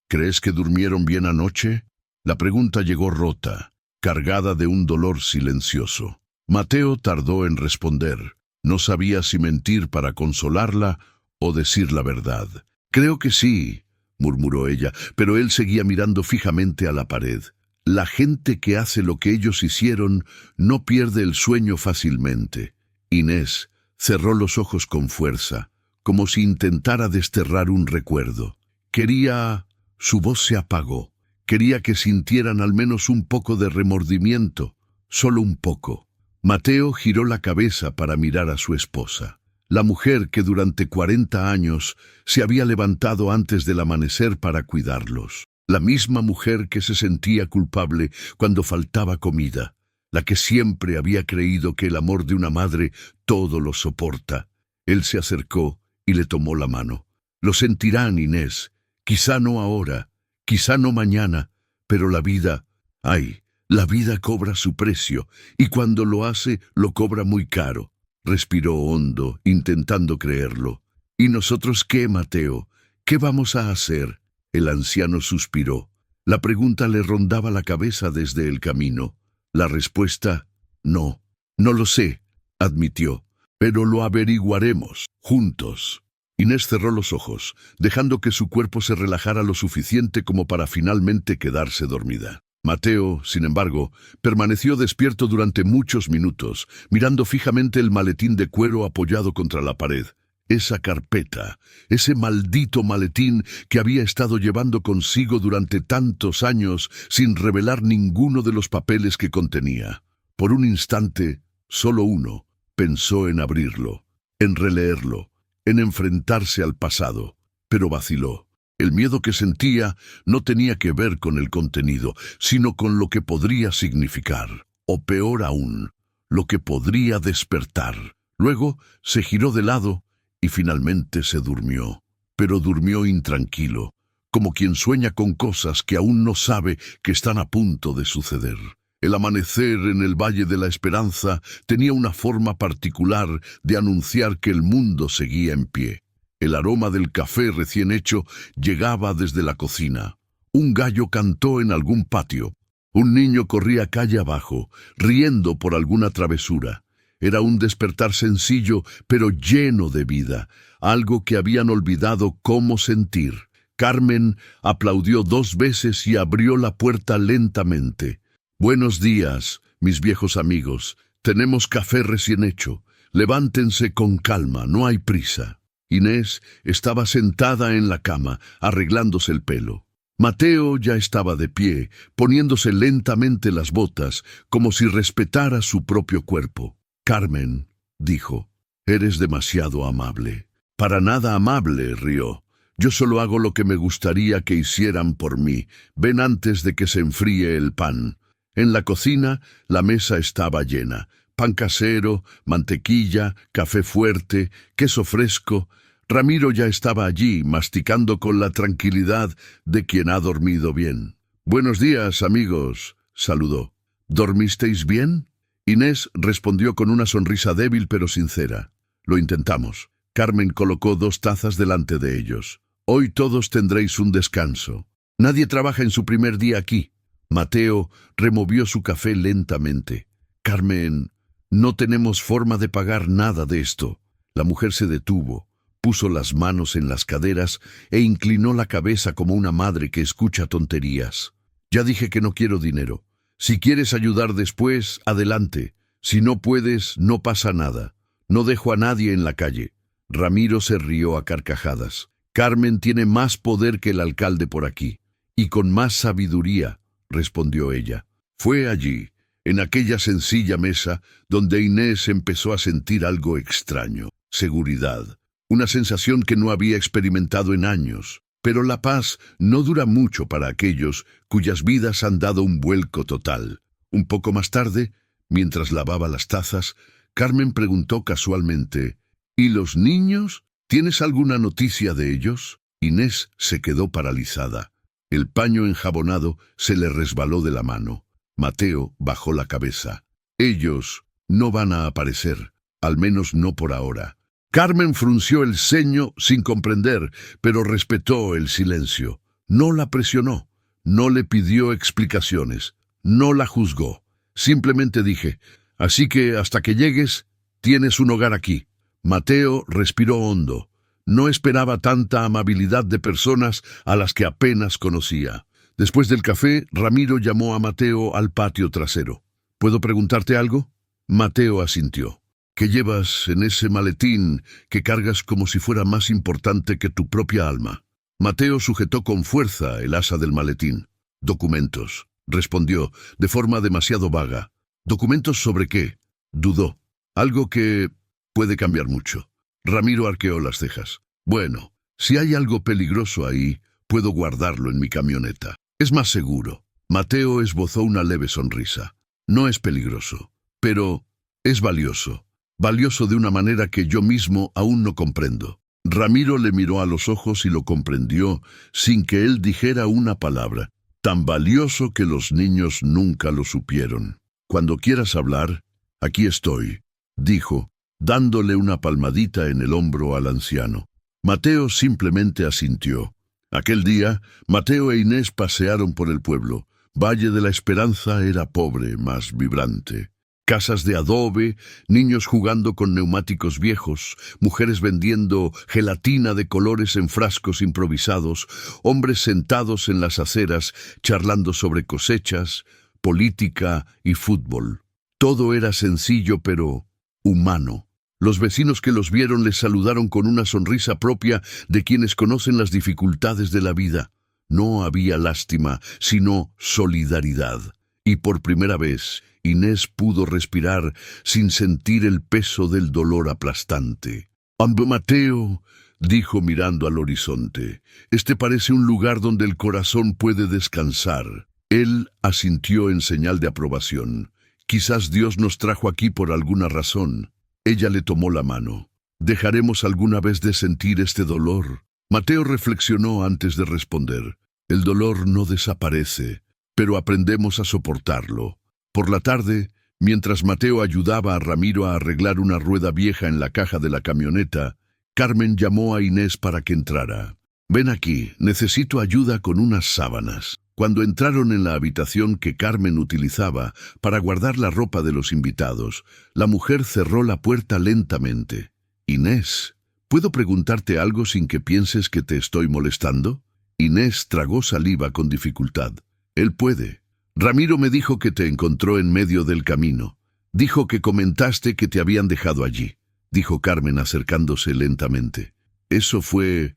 «¿Crees que durmieron bien anoche?» La pregunta llegó rota, cargada de un dolor silencioso. Mateo tardó en responder. No sabía si mentir para consolarla o decir la verdad. «Creo que sí», murmuró ella, pero él seguía mirando fijamente a la pared. La gente que hace lo que ellos hicieron no pierde el sueño fácilmente. Inés cerró los ojos con fuerza, como si intentara desterrar un recuerdo. Quería... Su voz se apagó. Quería que sintieran al menos un poco de remordimiento, solo un poco. Mateo giró la cabeza para mirar a su esposa. la mujer que durante 40 años se había levantado antes del amanecer para cuidarlos. La misma mujer que se sentía culpable cuando faltaba comida. La que siempre había creído que el amor de una madre todo lo soporta. Él se acercó y le tomó la mano. Lo sentirán, Inés. Quizá no ahora, quizá no mañana, pero la vida, ay, la vida cobra su precio, y cuando lo hace, lo cobra muy caro. Respiró hondo, intentando creerlo. ¿Y nosotros qué, Mateo? ¿Qué vamos a hacer? El anciano suspiró. La pregunta le rondaba la cabeza desde el camino. La respuesta, no lo sé, admitió, pero lo averiguaremos, juntos. Inés cerró los ojos, dejando que su cuerpo se relajara lo suficiente como para finalmente quedarse dormida. Mateo, sin embargo, permaneció despierto durante muchos minutos, mirando fijamente el maletín de cuero apoyado contra la pared. Esa carpeta, ese maldito maletín que había estado llevando consigo durante tantos años sin revelar ninguno de los papeles que contenía. Por un instante, solo uno, pensó en abrirlo, en releerlo, en enfrentarse al pasado, pero vaciló. El miedo que sentía no tenía que ver con el contenido, sino con lo que podría significar, o peor aún, lo que podría despertar. Luego se giró de lado y finalmente se durmió, pero durmió intranquilo, como quien sueña con cosas que aún no sabe que están a punto de suceder. El amanecer en el Valle de la Esperanza tenía una forma particular de anunciar que el mundo seguía en pie. El aroma del café recién hecho llegaba desde la cocina. Un gallo cantó en algún patio. Un niño corría calle abajo, riendo por alguna travesura. Era un despertar sencillo, pero lleno de vida, algo que habían olvidado cómo sentir. Carmen aplaudió 2 veces y abrió la puerta lentamente. «Buenos días, mis viejos amigos. Tenemos café recién hecho. Levántense con calma, no hay prisa». Inés estaba sentada en la cama, arreglándose el pelo. Mateo ya estaba de pie, poniéndose lentamente las botas, como si respetara su propio cuerpo. «Carmen», dijo, «eres demasiado amable». «Para nada amable», rió. «Yo solo hago lo que me gustaría que hicieran por mí. Ven antes de que se enfríe el pan». En la cocina, la mesa estaba llena. Pan casero, mantequilla, café fuerte, queso fresco. Ramiro ya estaba allí, masticando con la tranquilidad de quien ha dormido bien. «Buenos días, amigos», saludó. «¿Dormisteis bien?» Inés respondió con una sonrisa débil pero sincera. «Lo intentamos». Carmen colocó 2 tazas delante de ellos. «Hoy todos tendréis un descanso. Nadie trabaja en su primer día aquí». Mateo removió su café lentamente. «Carmen, no tenemos forma de pagar nada de esto». La mujer se detuvo, puso las manos en las caderas e inclinó la cabeza como una madre que escucha tonterías. «Ya dije que no quiero dinero. Si quieres ayudar después, adelante. Si no puedes, no pasa nada. No dejo a nadie en la calle». Ramiro se rió a carcajadas. «Carmen tiene más poder que el alcalde por aquí, y con más sabiduría», respondió ella. Fue allí, en aquella sencilla mesa, donde Inés empezó a sentir algo extraño. Seguridad. Una sensación que no había experimentado en años. Pero la paz no dura mucho para aquellos cuyas vidas han dado un vuelco total. Un poco más tarde, mientras lavaba las tazas, Carmen preguntó casualmente, «¿Y los niños? ¿Tienes alguna noticia de ellos?» Inés se quedó paralizada. El paño enjabonado se le resbaló de la mano. Mateo bajó la cabeza. «Ellos no van a aparecer, al menos no por ahora». Carmen frunció el ceño sin comprender, pero respetó el silencio. No la presionó, no le pidió explicaciones, no la juzgó. Simplemente dije, «Así que hasta que llegues, tienes un hogar aquí». Mateo respiró hondo. No esperaba tanta amabilidad de personas a las que apenas conocía. Después del café, Ramiro llamó a Mateo al patio trasero. «¿Puedo preguntarte algo?» Mateo asintió. «¿Qué llevas en ese maletín que cargas como si fuera más importante que tu propia alma?» Mateo sujetó con fuerza el asa del maletín. «Documentos», respondió, de forma demasiado vaga. «¿Documentos sobre qué?» Dudó. «Algo que puede cambiar mucho». Ramiro arqueó las cejas. Bueno, si hay algo peligroso ahí, puedo guardarlo en mi camioneta. Es más seguro. Mateo esbozó una leve sonrisa. No es peligroso, pero es valioso. Valioso de una manera que yo mismo aún no comprendo. Ramiro le miró a los ojos y lo comprendió sin que él dijera una palabra. Tan valioso que los niños nunca lo supieron. Cuando quieras hablar, aquí estoy, dijo, dándole una palmadita en el hombro al anciano. Mateo simplemente asintió. Aquel día, Mateo e Inés pasearon por el pueblo. Valle de la Esperanza era pobre, más vibrante. Casas de adobe, niños jugando con neumáticos viejos, mujeres vendiendo gelatina de colores en frascos improvisados, hombres sentados en las aceras charlando sobre cosechas, política y fútbol. Todo era sencillo pero humano. Los vecinos que los vieron les saludaron con una sonrisa propia de quienes conocen las dificultades de la vida. No había lástima, sino solidaridad. Y por primera vez, Inés pudo respirar sin sentir el peso del dolor aplastante. «Mateo», dijo mirando al horizonte, «este parece un lugar donde el corazón puede descansar». Él asintió en señal de aprobación. «Quizás Dios nos trajo aquí por alguna razón». Ella le tomó la mano. «¿Dejaremos alguna vez de sentir este dolor?» Mateo reflexionó antes de responder. «El dolor no desaparece, pero aprendemos a soportarlo». Por la tarde, mientras Mateo ayudaba a Ramiro a arreglar una rueda vieja en la caja de la camioneta, Carmen llamó a Inés para que entrara. «Ven aquí, necesito ayuda con unas sábanas». Cuando entraron en la habitación que Carmen utilizaba para guardar la ropa de los invitados, la mujer cerró la puerta lentamente. «Inés, ¿puedo preguntarte algo sin que pienses que te estoy molestando?» Inés tragó saliva con dificultad. «Él puede. Ramiro me dijo que te encontró en medio del camino. Dijo que comentaste que te habían dejado allí», dijo Carmen acercándose lentamente. «¿Eso fue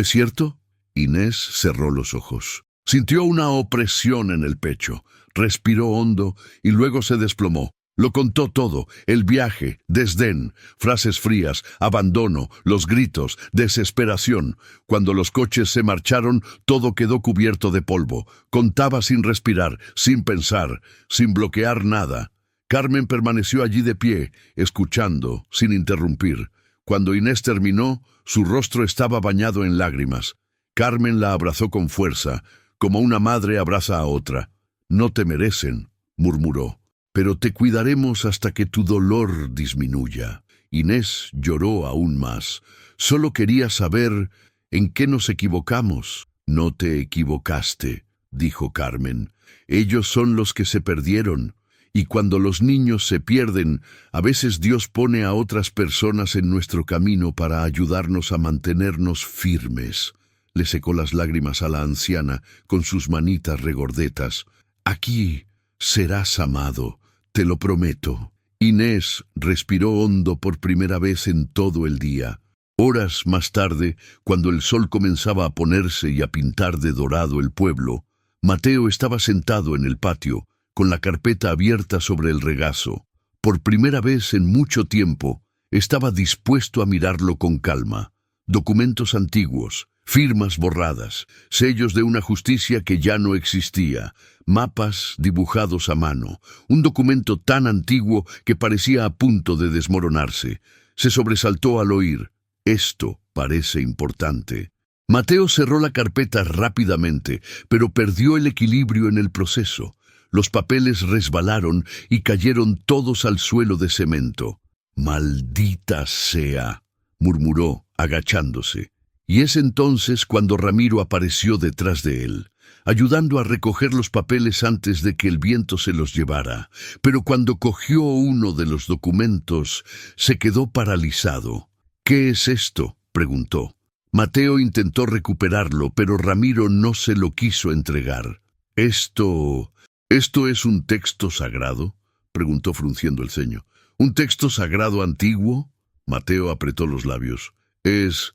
cierto?» Inés cerró los ojos. Sintió una opresión en el pecho, respiró hondo y luego se desplomó. Lo contó todo, el viaje, desdén, frases frías, abandono, los gritos, desesperación. Cuando los coches se marcharon, todo quedó cubierto de polvo. Contaba sin respirar, sin pensar, sin bloquear nada. Carmen permaneció allí de pie, escuchando, sin interrumpir. Cuando Inés terminó, su rostro estaba bañado en lágrimas. Carmen la abrazó con fuerza, como una madre abraza a otra. «No te merecen», murmuró, «pero te cuidaremos hasta que tu dolor disminuya». Inés lloró aún más. «Solo quería saber en qué nos equivocamos». «No te equivocaste», dijo Carmen. «Ellos son los que se perdieron. Y cuando los niños se pierden, a veces Dios pone a otras personas en nuestro camino para ayudarnos a mantenernos firmes». Le secó las lágrimas a la anciana con sus manitas regordetas. «Aquí serás amado, te lo prometo». Inés respiró hondo por primera vez en todo el día. Horas más tarde, cuando el sol comenzaba a ponerse y a pintar de dorado el pueblo, Mateo estaba sentado en el patio, con la carpeta abierta sobre el regazo. Por primera vez en mucho tiempo, estaba dispuesto a mirarlo con calma. Documentos antiguos, firmas borradas, sellos de una justicia que ya no existía, mapas dibujados a mano, un documento tan antiguo que parecía a punto de desmoronarse. Se sobresaltó al oír: «Esto parece importante». Mateo cerró la carpeta rápidamente, pero perdió el equilibrio en el proceso. Los papeles resbalaron y cayeron todos al suelo de cemento. «Maldita sea», murmuró, agachándose. Y es entonces cuando Ramiro apareció detrás de él, ayudando a recoger los papeles antes de que el viento se los llevara. Pero cuando cogió uno de los documentos, se quedó paralizado. «¿Qué es esto?», preguntó. Mateo intentó recuperarlo, pero Ramiro no se lo quiso entregar. «¿Esto es un texto sagrado?», preguntó frunciendo el ceño. «¿Un texto sagrado antiguo?». Mateo apretó los labios. Es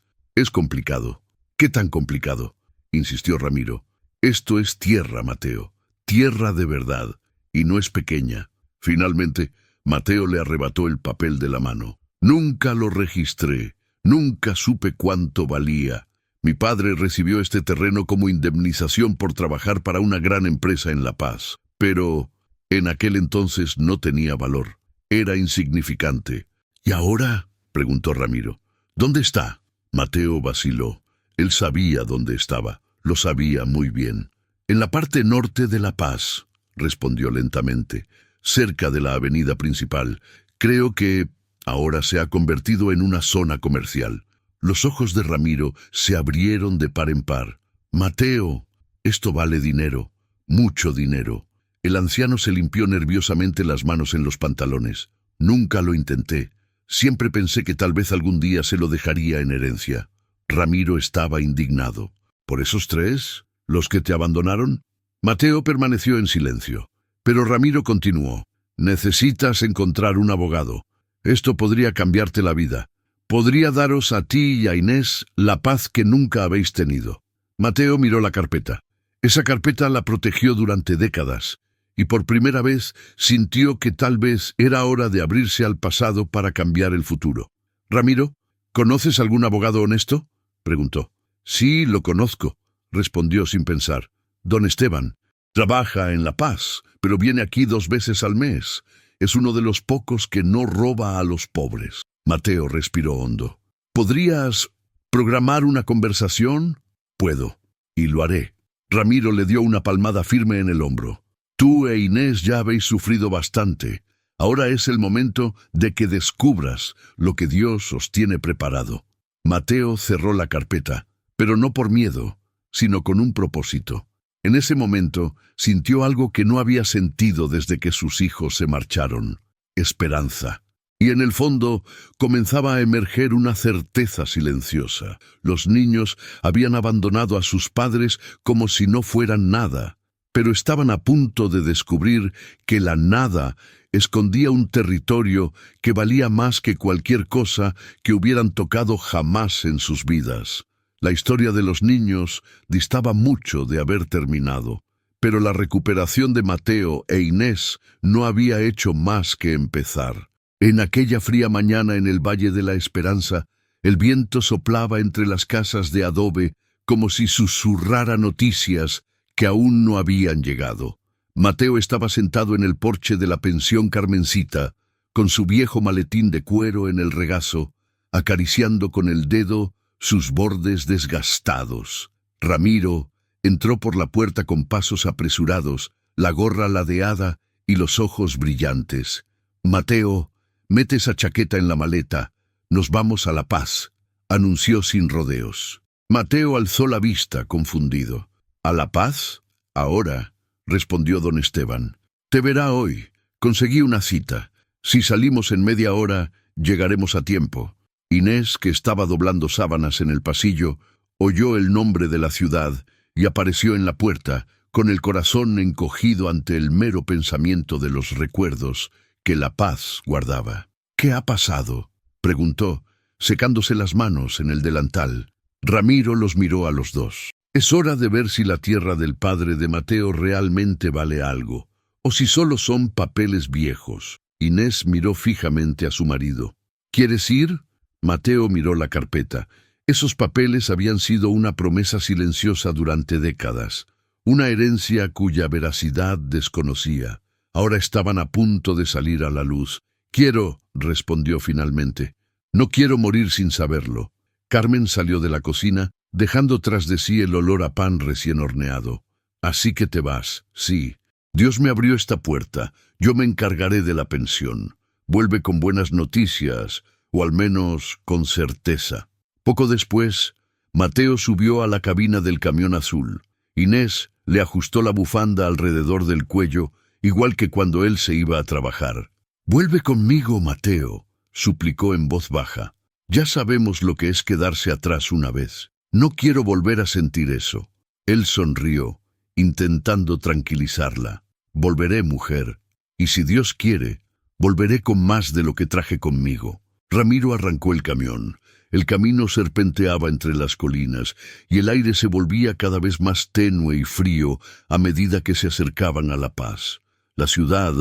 complicado». «¿Qué tan complicado?», insistió Ramiro. «Esto es tierra, Mateo, tierra de verdad, y no es pequeña». Finalmente, Mateo le arrebató el papel de la mano. «Nunca lo registré, Nunca supe cuánto valía. Mi padre recibió este terreno como indemnización por trabajar para una gran empresa en La Paz. Pero en aquel entonces no tenía valor. Era insignificante. ¿Y ahora?, preguntó Ramiro. ¿Dónde está? Mateo vaciló. Él sabía dónde estaba. Lo sabía muy bien. En la parte norte de La Paz, respondió lentamente, cerca de la avenida principal. Creo que ahora se ha convertido en una zona comercial. Los ojos de Ramiro se abrieron de par en par. Mateo, esto vale dinero, mucho dinero. El anciano se limpió nerviosamente las manos en los pantalones. Nunca lo intenté. Siempre pensé que tal vez algún día se lo dejaría en herencia. Ramiro estaba indignado. ¿Por esos tres? ¿Los que te abandonaron? Mateo permaneció en silencio. Pero Ramiro continuó. Necesitas encontrar un abogado. Esto podría cambiarte la vida. Podría daros a ti y a Inés la paz que nunca habéis tenido. Mateo miró la carpeta. Esa carpeta la protegió durante décadas, y por primera vez sintió que tal vez era hora de abrirse al pasado para cambiar el futuro. Ramiro, ¿conoces algún abogado honesto?, preguntó. Sí, lo conozco, respondió sin pensar. Don Esteban. Trabaja en La Paz, pero viene aquí 2 veces al mes. Es uno de los pocos que no roba a los pobres. Mateo respiró hondo. ¿Podrías programar una conversación? Puedo, y lo haré. Ramiro le dio una palmada firme en el hombro. Tú e Inés ya habéis sufrido bastante. Ahora es el momento de que descubras lo que Dios os tiene preparado. Mateo cerró la carpeta, pero no por miedo, sino con un propósito. En ese momento sintió algo que no había sentido desde que sus hijos se marcharon: esperanza. Y en el fondo comenzaba a emerger una certeza silenciosa. Los niños habían abandonado a sus padres como si no fueran nada, pero estaban a punto de descubrir que la nada escondía un territorio que valía más que cualquier cosa que hubieran tocado jamás en sus vidas. La historia de los niños distaba mucho de haber terminado, pero la recuperación de Mateo e Inés no había hecho más que empezar. En aquella fría mañana en el Valle de la Esperanza, el viento soplaba entre las casas de adobe como si susurrara noticias que aún no habían llegado. Mateo estaba sentado en el porche de la pensión Carmencita, con su viejo maletín de cuero en el regazo, acariciando con el dedo sus bordes desgastados. Ramiro entró por la puerta con pasos apresurados, la gorra ladeada y los ojos brillantes. Mateo, mete esa chaqueta en la maleta. Nos vamos a La Paz, anunció sin rodeos. Mateo alzó la vista, confundido. ¿A La Paz? Ahora, respondió don Esteban. Te verá hoy. Conseguí una cita. Si salimos en media hora, llegaremos a tiempo. Inés, que estaba doblando sábanas en el pasillo, oyó el nombre de la ciudad y apareció en la puerta, con el corazón encogido ante el mero pensamiento de los recuerdos que La Paz guardaba. ¿Qué ha pasado?, preguntó, secándose las manos en el delantal. Ramiro los miró a los dos. Es hora de ver si la tierra del padre de Mateo realmente vale algo, o si solo son papeles viejos. Inés miró fijamente a su marido. ¿Quieres ir? Mateo miró la carpeta. Esos papeles habían sido una promesa silenciosa durante décadas, una herencia cuya veracidad desconocía. Ahora estaban a punto de salir a la luz. Quiero, respondió finalmente. No quiero morir sin saberlo. Carmen salió de la cocina, dejando tras de sí el olor a pan recién horneado. Así que te vas, sí. Dios me abrió esta puerta. Yo me encargaré de la pensión. Vuelve con buenas noticias, o al menos con certeza. Poco después, Mateo subió a la cabina del camión azul. Inés le ajustó la bufanda alrededor del cuello, igual que cuando él se iba a trabajar. «Vuelve conmigo, Mateo», suplicó en voz baja. «Ya sabemos lo que es quedarse atrás una vez. No quiero volver a sentir eso». Él sonrió, intentando tranquilizarla. «Volveré, mujer, y si Dios quiere, volveré con más de lo que traje conmigo». Ramiro arrancó el camión. El camino serpenteaba entre las colinas, y el aire se volvía cada vez más tenue y frío a medida que se acercaban a La Paz. La ciudad,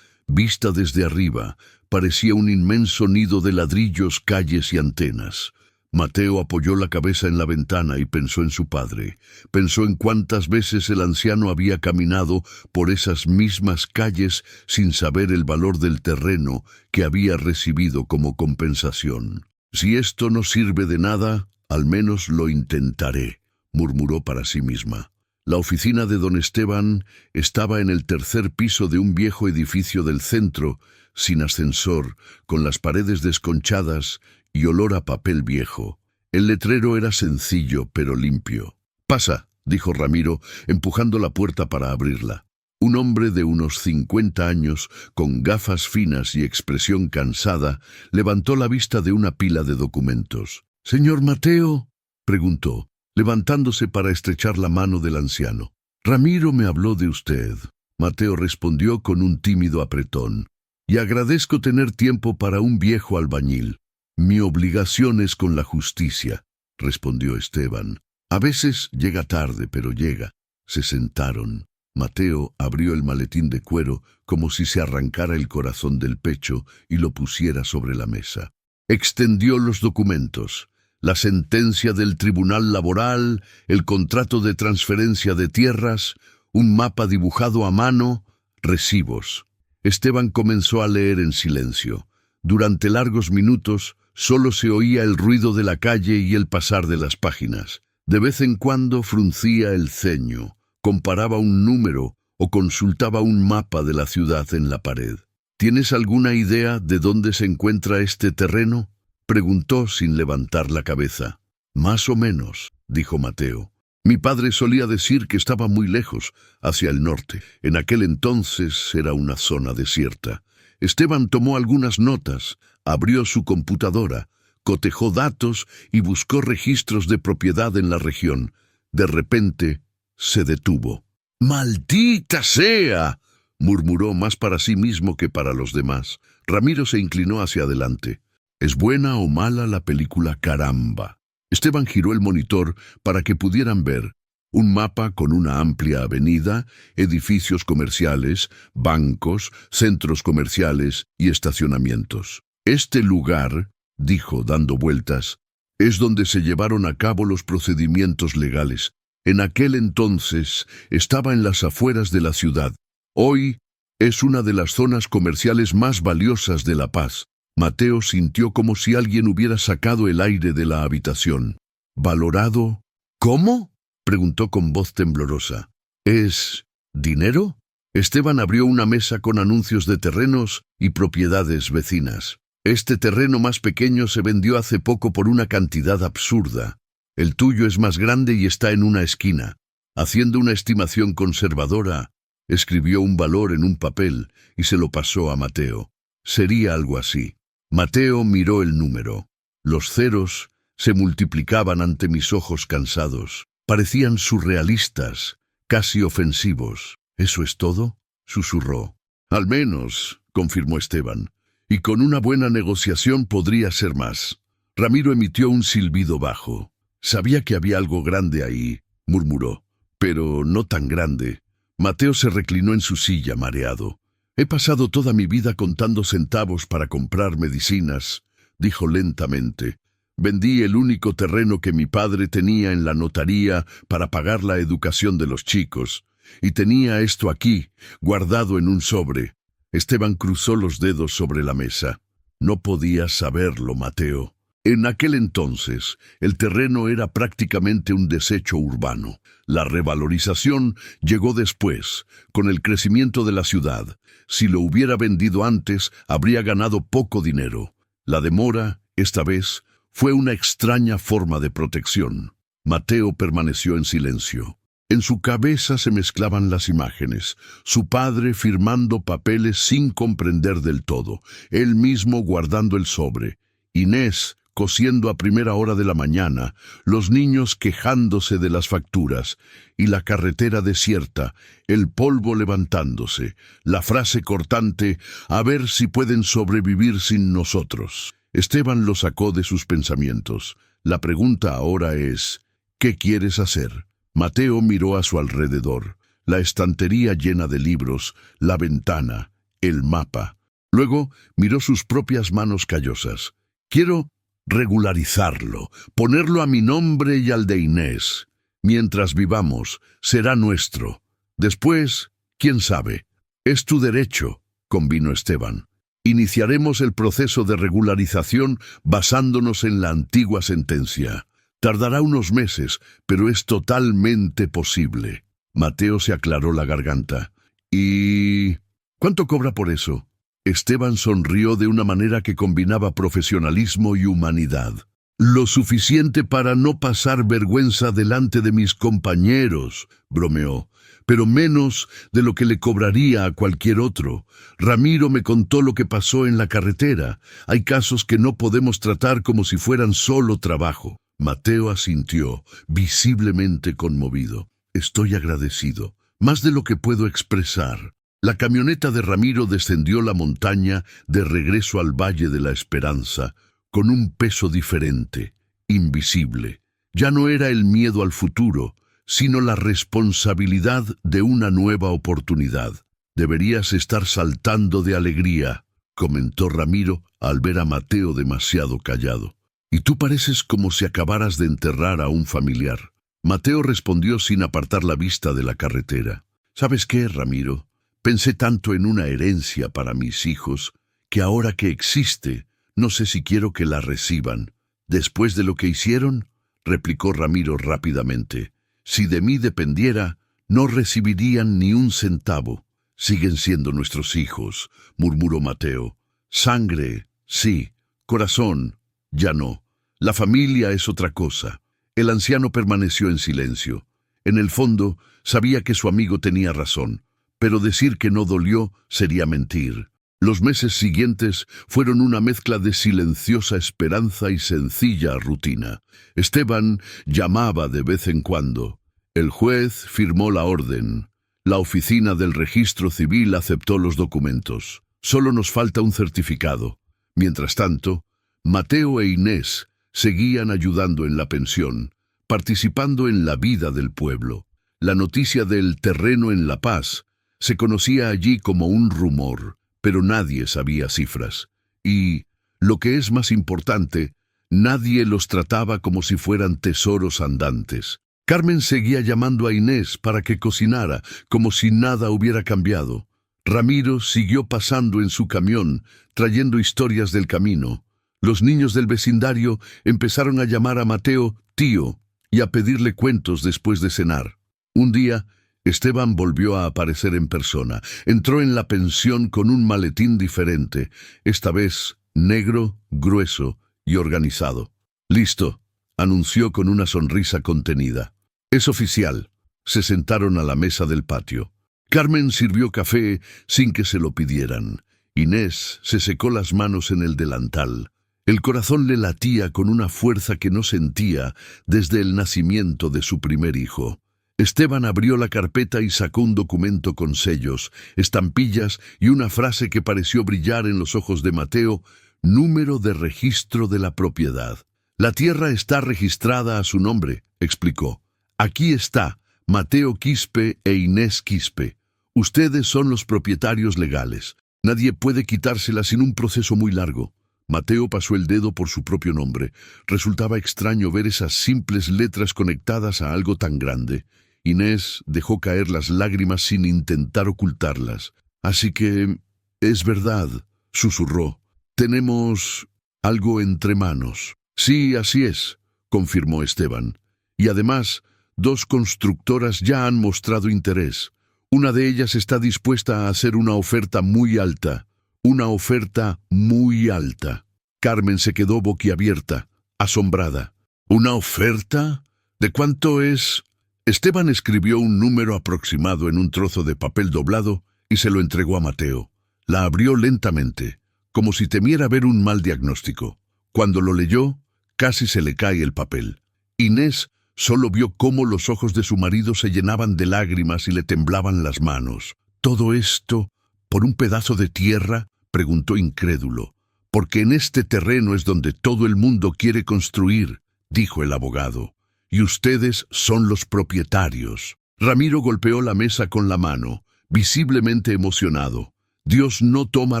vista desde arriba, parecía un inmenso nido de ladrillos, calles y antenas. Mateo apoyó la cabeza en la ventana y pensó en su padre. Pensó en cuántas veces el anciano había caminado por esas mismas calles sin saber el valor del terreno que había recibido como compensación. «Si esto no sirve de nada, al menos lo intentaré», murmuró para sí misma. La oficina de don Esteban estaba en el tercer piso de un viejo edificio del centro, sin ascensor, con las paredes desconchadas y olor a papel viejo. El letrero era sencillo, pero limpio. «Pasa», dijo Ramiro, empujando la puerta para abrirla. Un hombre de unos 50 años, con gafas finas y expresión cansada, levantó la vista de una pila de documentos. «¿Señor Mateo?», preguntó, levantándose para estrechar la mano del anciano. «Ramiro me habló de usted». Mateo respondió con un tímido apretón. «Y agradezco tener tiempo para un viejo albañil. Mi obligación es con la justicia», respondió Esteban. «A veces llega tarde, pero llega». Se sentaron. Mateo abrió el maletín de cuero como si se arrancara el corazón del pecho y lo pusiera sobre la mesa. Extendió los documentos. La sentencia del tribunal laboral, el contrato de transferencia de tierras, un mapa dibujado a mano, recibos. Esteban comenzó a leer en silencio. Durante largos minutos solo se oía el ruido de la calle y el pasar de las páginas. De vez en cuando fruncía el ceño, comparaba un número o consultaba un mapa de la ciudad en la pared. «¿Tienes alguna idea de dónde se encuentra este terreno?», preguntó sin levantar la cabeza. «Más o menos», dijo Mateo. «Mi padre solía decir que estaba muy lejos, hacia el norte. En aquel entonces era una zona desierta». Esteban tomó algunas notas, abrió su computadora, cotejó datos y buscó registros de propiedad en la región. De repente se detuvo. «¡Maldita sea!», murmuró más para sí mismo que para los demás. Ramiro se inclinó hacia adelante. «¿Es buena o mala la película Caramba?». Esteban giró el monitor para que pudieran ver un mapa con una amplia avenida, edificios comerciales, bancos, centros comerciales y estacionamientos. «Este lugar», dijo dando vueltas, «es donde se llevaron a cabo los procedimientos legales. En aquel entonces estaba en las afueras de la ciudad. Hoy es una de las zonas comerciales más valiosas de La Paz». Mateo sintió como si alguien hubiera sacado el aire de la habitación. «¿Valorado? ¿Cómo?», preguntó con voz temblorosa. «¿Es dinero?». Esteban abrió una mesa con anuncios de terrenos y propiedades vecinas. «Este terreno más pequeño se vendió hace poco por una cantidad absurda. El tuyo es más grande y está en una esquina». Haciendo una estimación conservadora, escribió un valor en un papel y se lo pasó a Mateo. Sería algo así. Mateo miró el número. Los ceros se multiplicaban ante mis ojos cansados. Parecían surrealistas, casi ofensivos. «¿Eso es todo?», susurró. «Al menos», confirmó Esteban, «y con una buena negociación podría ser más». Ramiro emitió un silbido bajo. «Sabía que había algo grande ahí», murmuró, «pero no tan grande». Mateo se reclinó en su silla, mareado. «He pasado toda mi vida contando centavos para comprar medicinas», dijo lentamente. «Vendí el único terreno que mi padre tenía en la notaría para pagar la educación de los chicos, y tenía esto aquí, guardado en un sobre». Esteban cruzó los dedos sobre la mesa. «No podías saberlo, Mateo. En aquel entonces, el terreno era prácticamente un desecho urbano. La revalorización llegó después, con el crecimiento de la ciudad. Si lo hubiera vendido antes, habría ganado poco dinero. La demora, esta vez, fue una extraña forma de protección». Mateo permaneció en silencio. En su cabeza se mezclaban las imágenes. Su padre firmando papeles sin comprender del todo. Él mismo guardando el sobre. Inés cosiendo a primera hora de la mañana, los niños quejándose de las facturas, y la carretera desierta, el polvo levantándose, la frase cortante, «a ver si pueden sobrevivir sin nosotros». Esteban lo sacó de sus pensamientos. La pregunta ahora es, ¿qué quieres hacer? Mateo miró a su alrededor, la estantería llena de libros, la ventana, el mapa. Luego miró sus propias manos callosas. «Quiero», regularizarlo, ponerlo a mi nombre y al de Inés. Mientras vivamos, será nuestro. Después, quién sabe. Es tu derecho, convino Esteban. Iniciaremos el proceso de regularización basándonos en la antigua sentencia. Tardará unos meses, pero es totalmente posible. Mateo se aclaró la garganta. ¿Y cuánto cobra por eso? Esteban sonrió de una manera que combinaba profesionalismo y humanidad. Lo suficiente para no pasar vergüenza delante de mis compañeros, bromeó, pero menos de lo que le cobraría a cualquier otro. Ramiro me contó lo que pasó en la carretera. Hay casos que no podemos tratar como si fueran solo trabajo. Mateo asintió, visiblemente conmovido. Estoy agradecido, más de lo que puedo expresar. La camioneta de Ramiro descendió la montaña de regreso al Valle de la Esperanza, con un peso diferente, invisible. Ya no era el miedo al futuro, sino la responsabilidad de una nueva oportunidad. Deberías estar saltando de alegría, comentó Ramiro al ver a Mateo demasiado callado. Y tú pareces como si acabaras de enterrar a un familiar. Mateo respondió sin apartar la vista de la carretera. ¿Sabes qué, Ramiro? Pensé tanto en una herencia para mis hijos, que ahora que existe, no sé si quiero que la reciban. ¿Después de lo que hicieron? Replicó Ramiro rápidamente. Si de mí dependiera, no recibirían ni un centavo. Siguen siendo nuestros hijos, murmuró Mateo. Sangre, sí. Corazón, ya no. La familia es otra cosa. El anciano permaneció en silencio. En el fondo, sabía que su amigo tenía razón, pero decir que no dolió sería mentir. Los meses siguientes fueron una mezcla de silenciosa esperanza y sencilla rutina. Esteban llamaba de vez en cuando. El juez firmó la orden. La oficina del registro civil aceptó los documentos. Solo nos falta un certificado. Mientras tanto, Mateo e Inés seguían ayudando en la pensión, participando en la vida del pueblo. La noticia del terreno en La Paz se conocía allí como un rumor, pero nadie sabía cifras. Y, lo que es más importante, nadie los trataba como si fueran tesoros andantes. Carmen seguía llamando a Inés para que cocinara, como si nada hubiera cambiado. Ramiro siguió pasando en su camión, trayendo historias del camino. Los niños del vecindario empezaron a llamar a Mateo tío y a pedirle cuentos después de cenar. Un día, Esteban volvió a aparecer en persona. Entró en la pensión con un maletín diferente, esta vez negro, grueso y organizado. «Listo», anunció con una sonrisa contenida. «Es oficial». Se sentaron a la mesa del patio. Carmen sirvió café sin que se lo pidieran. Inés se secó las manos en el delantal. El corazón le latía con una fuerza que no sentía desde el nacimiento de su primer hijo. Esteban abrió la carpeta y sacó un documento con sellos, estampillas y una frase que pareció brillar en los ojos de Mateo: número de registro de la propiedad. «La tierra está registrada a su nombre», explicó. «Aquí está, Mateo Quispe e Inés Quispe. Ustedes son los propietarios legales. Nadie puede quitársela sin un proceso muy largo». Mateo pasó el dedo por su propio nombre. Resultaba extraño ver esas simples letras conectadas a algo tan grande. Inés dejó caer las lágrimas sin intentar ocultarlas. «Así que, es verdad», susurró. «Tenemos algo entre manos». «Sí, así es», confirmó Esteban. «Y además, 2 constructoras ya han mostrado interés. Una de ellas está dispuesta a hacer una oferta muy alta. Una oferta muy alta». Carmen se quedó boquiabierta, asombrada. «¿Una oferta? ¿De cuánto es?» Esteban escribió un número aproximado en un trozo de papel doblado y se lo entregó a Mateo. La abrió lentamente, como si temiera ver un mal diagnóstico. Cuando lo leyó, casi se le cae el papel. Inés solo vio cómo los ojos de su marido se llenaban de lágrimas y le temblaban las manos. «¿Todo esto por un pedazo de tierra?», preguntó incrédulo. «Porque en este terreno es donde todo el mundo quiere construir», dijo el abogado. «Y ustedes son los propietarios». Ramiro golpeó la mesa con la mano, visiblemente emocionado. Dios no toma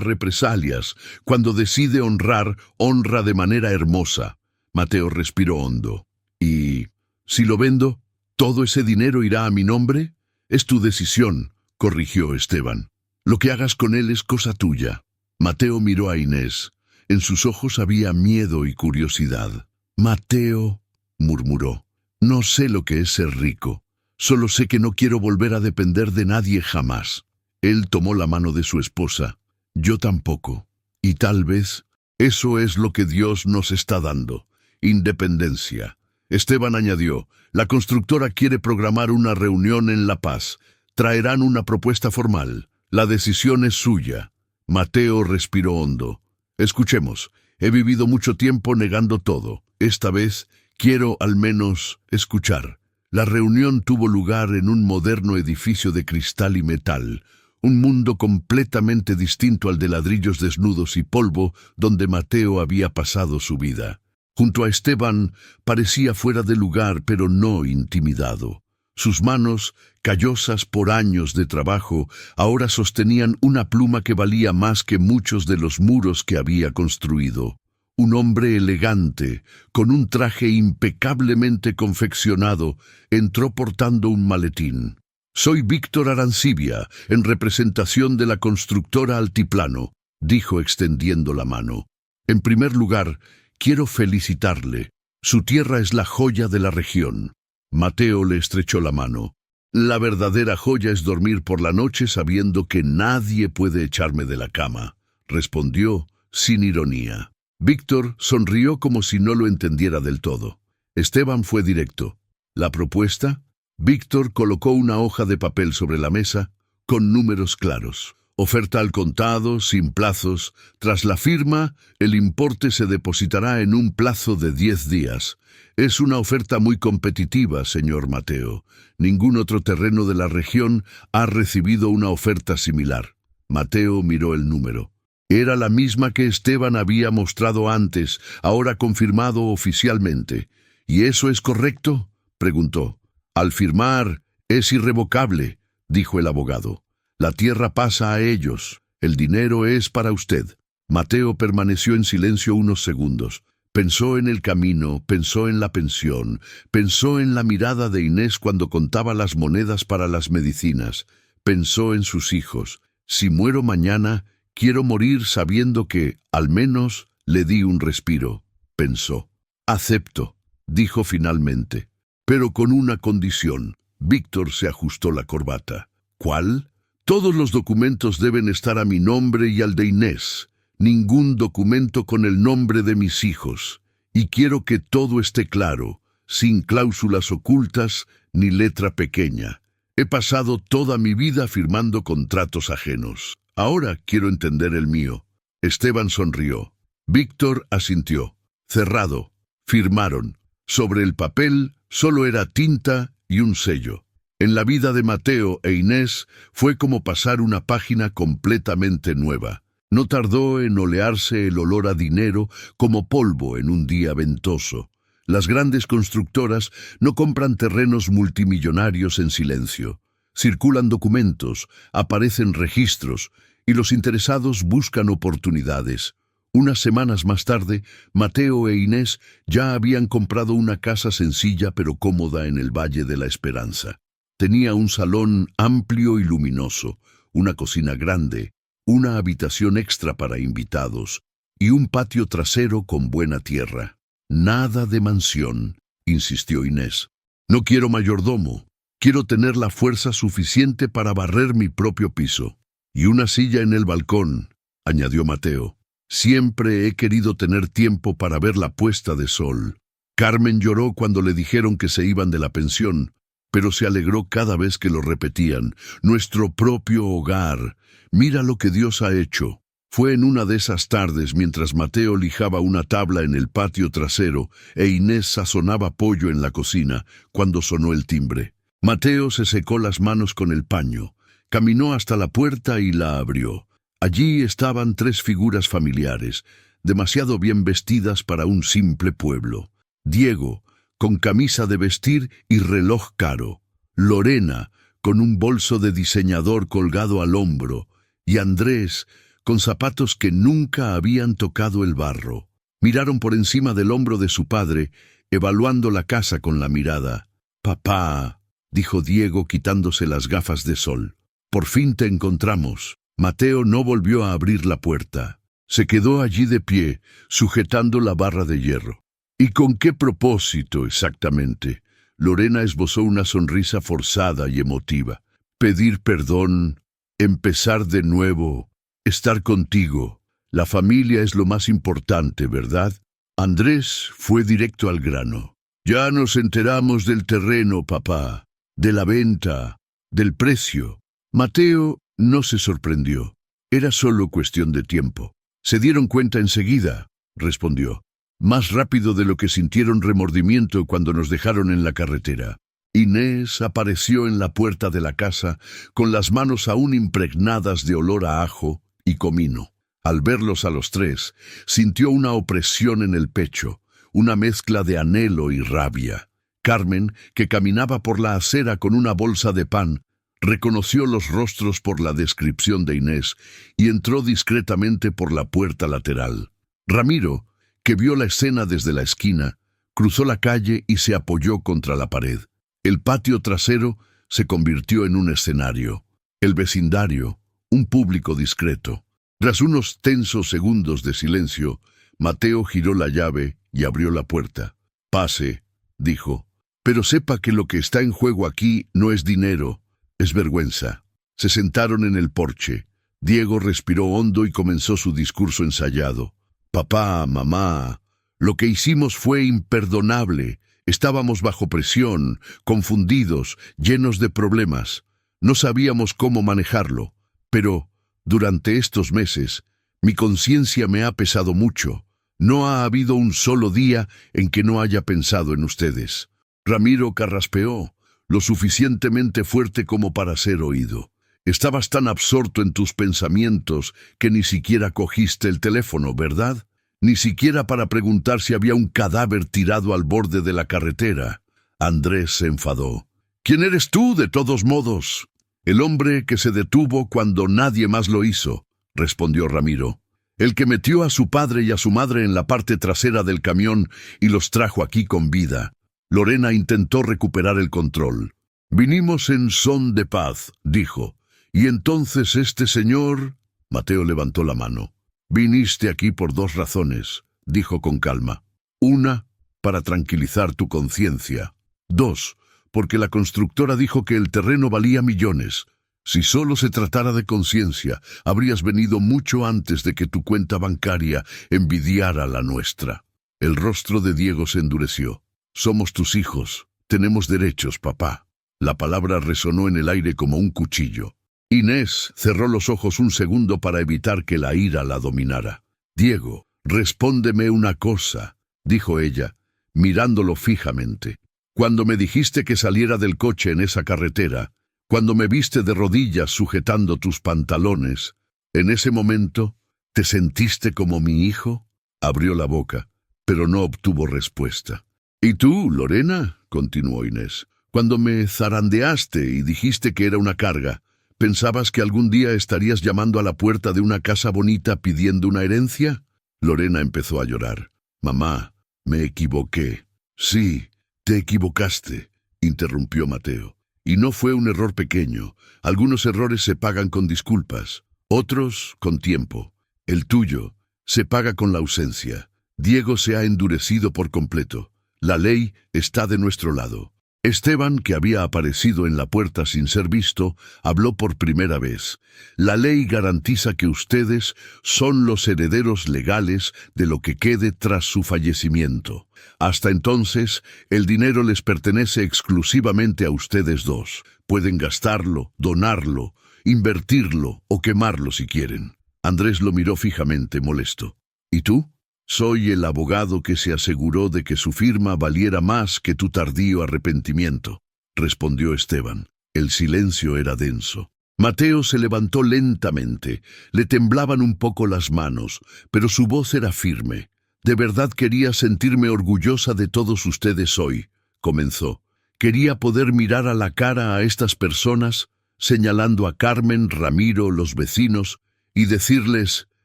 represalias. Cuando decide honrar, honra de manera hermosa. Mateo respiró hondo. ¿Y si lo vendo, todo ese dinero irá a mi nombre? Es tu decisión, corrigió Esteban. Lo que hagas con él es cosa tuya. Mateo miró a Inés. En sus ojos había miedo y curiosidad. Mateo, murmuró, no sé lo que es ser rico. Solo sé que no quiero volver a depender de nadie jamás. Él tomó la mano de su esposa. Yo tampoco. Y tal vez eso es lo que Dios nos está dando. Independencia. Esteban añadió, la constructora quiere programar una reunión en La Paz. Traerán una propuesta formal. La decisión es suya. Mateo respiró hondo. Escuchemos. He vivido mucho tiempo negando todo. Esta vez quiero al menos escuchar. La reunión tuvo lugar en un moderno edificio de cristal y metal, un mundo completamente distinto al de ladrillos desnudos y polvo donde Mateo había pasado su vida. Junto a Esteban parecía fuera de lugar, pero no intimidado. Sus manos, callosas por años de trabajo, ahora sostenían una pluma que valía más que muchos de los muros que había construido. Un hombre elegante, con un traje impecablemente confeccionado, entró portando un maletín. «Soy Víctor Arancibia, en representación de la constructora Altiplano», dijo extendiendo la mano. «En primer lugar, quiero felicitarle. Su tierra es la joya de la región». Mateo le estrechó la mano. «La verdadera joya es dormir por la noche sabiendo que nadie puede echarme de la cama», respondió sin ironía. Víctor sonrió como si no lo entendiera del todo. Esteban fue directo. ¿La propuesta? Víctor colocó una hoja de papel sobre la mesa, con números claros. Oferta al contado, sin plazos. Tras la firma, el importe se depositará en un plazo de 10 días. Es una oferta muy competitiva, señor Mateo. Ningún otro terreno de la región ha recibido una oferta similar. Mateo miró el número. Era la misma que Esteban había mostrado antes, ahora confirmado oficialmente. ¿Y eso es correcto?, preguntó. Al firmar, es irrevocable, dijo el abogado. La tierra pasa a ellos. El dinero es para usted. Mateo permaneció en silencio unos segundos. Pensó en el camino, pensó en la pensión, pensó en la mirada de Inés cuando contaba las monedas para las medicinas, pensó en sus hijos. Si muero mañana, quiero morir sabiendo que, al menos, le di un respiro, pensó. Acepto, dijo finalmente, pero con una condición. Víctor se ajustó la corbata. ¿Cuál? Todos los documentos deben estar a mi nombre y al de Inés. Ningún documento con el nombre de mis hijos. Y quiero que todo esté claro, sin cláusulas ocultas ni letra pequeña. He pasado toda mi vida firmando contratos ajenos. Ahora quiero entender el mío. Esteban sonrió. Víctor asintió. Cerrado. Firmaron. Sobre el papel solo era tinta y un sello. En la vida de Mateo e Inés fue como pasar una página completamente nueva. No tardó en olearse el olor a dinero como polvo en un día ventoso. Las grandes constructoras no compran terrenos multimillonarios en silencio. Circulan documentos, aparecen registros, y los interesados buscan oportunidades. Unas semanas más tarde, Mateo e Inés ya habían comprado una casa sencilla pero cómoda en el Valle de la Esperanza. Tenía un salón amplio y luminoso, una cocina grande, una habitación extra para invitados y un patio trasero con buena tierra. Nada de mansión, insistió Inés. No quiero mayordomo, quiero tener la fuerza suficiente para barrer mi propio piso. Y una silla en el balcón, añadió Mateo. Siempre he querido tener tiempo para ver la puesta de sol. Carmen lloró cuando le dijeron que se iban de la pensión, pero se alegró cada vez que lo repetían. Nuestro propio hogar. Mira lo que Dios ha hecho. Fue en una de esas tardes, mientras Mateo lijaba una tabla en el patio trasero e Inés sazonaba pollo en la cocina, cuando sonó el timbre. Mateo se secó las manos con el paño, caminó hasta la puerta y la abrió. Allí estaban 3 figuras familiares, demasiado bien vestidas para un simple pueblo. Diego, con camisa de vestir y reloj caro. Lorena, con un bolso de diseñador colgado al hombro. Y Andrés, con zapatos que nunca habían tocado el barro. Miraron por encima del hombro de su padre, evaluando la casa con la mirada. «Papá», dijo Diego quitándose las gafas de sol, «por fin te encontramos». Mateo no volvió a abrir la puerta. Se quedó allí de pie, sujetando la barra de hierro. «¿Y con qué propósito exactamente?» Lorena esbozó una sonrisa forzada y emotiva. «Pedir perdón, empezar de nuevo, estar contigo. La familia es lo más importante, ¿verdad?» Andrés fue directo al grano. «Ya nos enteramos del terreno, papá, de la venta, del precio». Mateo no se sorprendió. Era solo cuestión de tiempo. «Se dieron cuenta enseguida», respondió, más rápido de lo que sintieron remordimiento cuando nos dejaron en la carretera. Inés apareció en la puerta de la casa con las manos aún impregnadas de olor a ajo y comino. Al verlos a los tres, sintió una opresión en el pecho, una mezcla de anhelo y rabia. Carmen, que caminaba por la acera con una bolsa de pan, reconoció los rostros por la descripción de Inés y entró discretamente por la puerta lateral. Ramiro, que vio la escena desde la esquina, cruzó la calle y se apoyó contra la pared. El patio trasero se convirtió en un escenario. El vecindario, un público discreto. Tras unos tensos segundos de silencio, Mateo giró la llave y abrió la puerta. «Pase», dijo, «pero sepa que lo que está en juego aquí no es dinero, es vergüenza». Se sentaron en el porche. Diego respiró hondo y comenzó su discurso ensayado. «Papá, mamá, lo que hicimos fue imperdonable. Estábamos bajo presión, confundidos, llenos de problemas. No sabíamos cómo manejarlo, pero durante estos meses mi conciencia me ha pesado mucho. No ha habido un solo día en que no haya pensado en ustedes». Ramiro carraspeó, lo suficientemente fuerte como para ser oído. «Estabas tan absorto en tus pensamientos que ni siquiera cogiste el teléfono, ¿verdad? Ni siquiera para preguntar si había un cadáver tirado al borde de la carretera». Andrés se enfadó. «¿Quién eres tú, de todos modos?» «El hombre que se detuvo cuando nadie más lo hizo», respondió Ramiro. «El que metió a su padre y a su madre en la parte trasera del camión y los trajo aquí con vida». Lorena intentó recuperar el control. «Vinimos en son de paz», dijo. «Y entonces este señor...» Mateo levantó la mano. «Viniste aquí por dos razones», dijo con calma. «Una, para tranquilizar tu conciencia. Dos, porque la constructora dijo que el terreno valía millones. Si solo se tratara de conciencia, habrías venido mucho antes de que tu cuenta bancaria envidiara la nuestra». El rostro de Diego se endureció. «Somos tus hijos. Tenemos derechos, papá». La palabra resonó en el aire como un cuchillo. Inés cerró los ojos un segundo para evitar que la ira la dominara. «Diego, respóndeme una cosa», dijo ella, mirándolo fijamente. «Cuando me dijiste que saliera del coche en esa carretera, cuando me viste de rodillas sujetando tus pantalones, ¿en ese momento te sentiste como mi hijo?» Abrió la boca, pero no obtuvo respuesta. «¿Y tú, Lorena?», continuó Inés. «Cuando me zarandeaste y dijiste que era una carga, ¿pensabas que algún día estarías llamando a la puerta de una casa bonita pidiendo una herencia?» Lorena empezó a llorar. «Mamá, me equivoqué». «Sí, te equivocaste», interrumpió Mateo. «Y no fue un error pequeño. Algunos errores se pagan con disculpas, otros con tiempo. El tuyo se paga con la ausencia. Diego se ha endurecido por completo. La ley está de nuestro lado». Esteban, que había aparecido en la puerta sin ser visto, habló por primera vez. «La ley garantiza que ustedes son los herederos legales de lo que quede tras su fallecimiento. Hasta entonces, el dinero les pertenece exclusivamente a ustedes dos. Pueden gastarlo, donarlo, invertirlo o quemarlo si quieren». Andrés lo miró fijamente, molesto. «¿Y tú?» «Soy el abogado que se aseguró de que su firma valiera más que tu tardío arrepentimiento», respondió Esteban. El silencio era denso. Mateo se levantó lentamente. Le temblaban un poco las manos, pero su voz era firme. «De verdad quería sentirme orgullosa de todos ustedes hoy», comenzó. «Quería poder mirar a la cara a estas personas, señalando a Carmen, Ramiro, los vecinos, y decirles: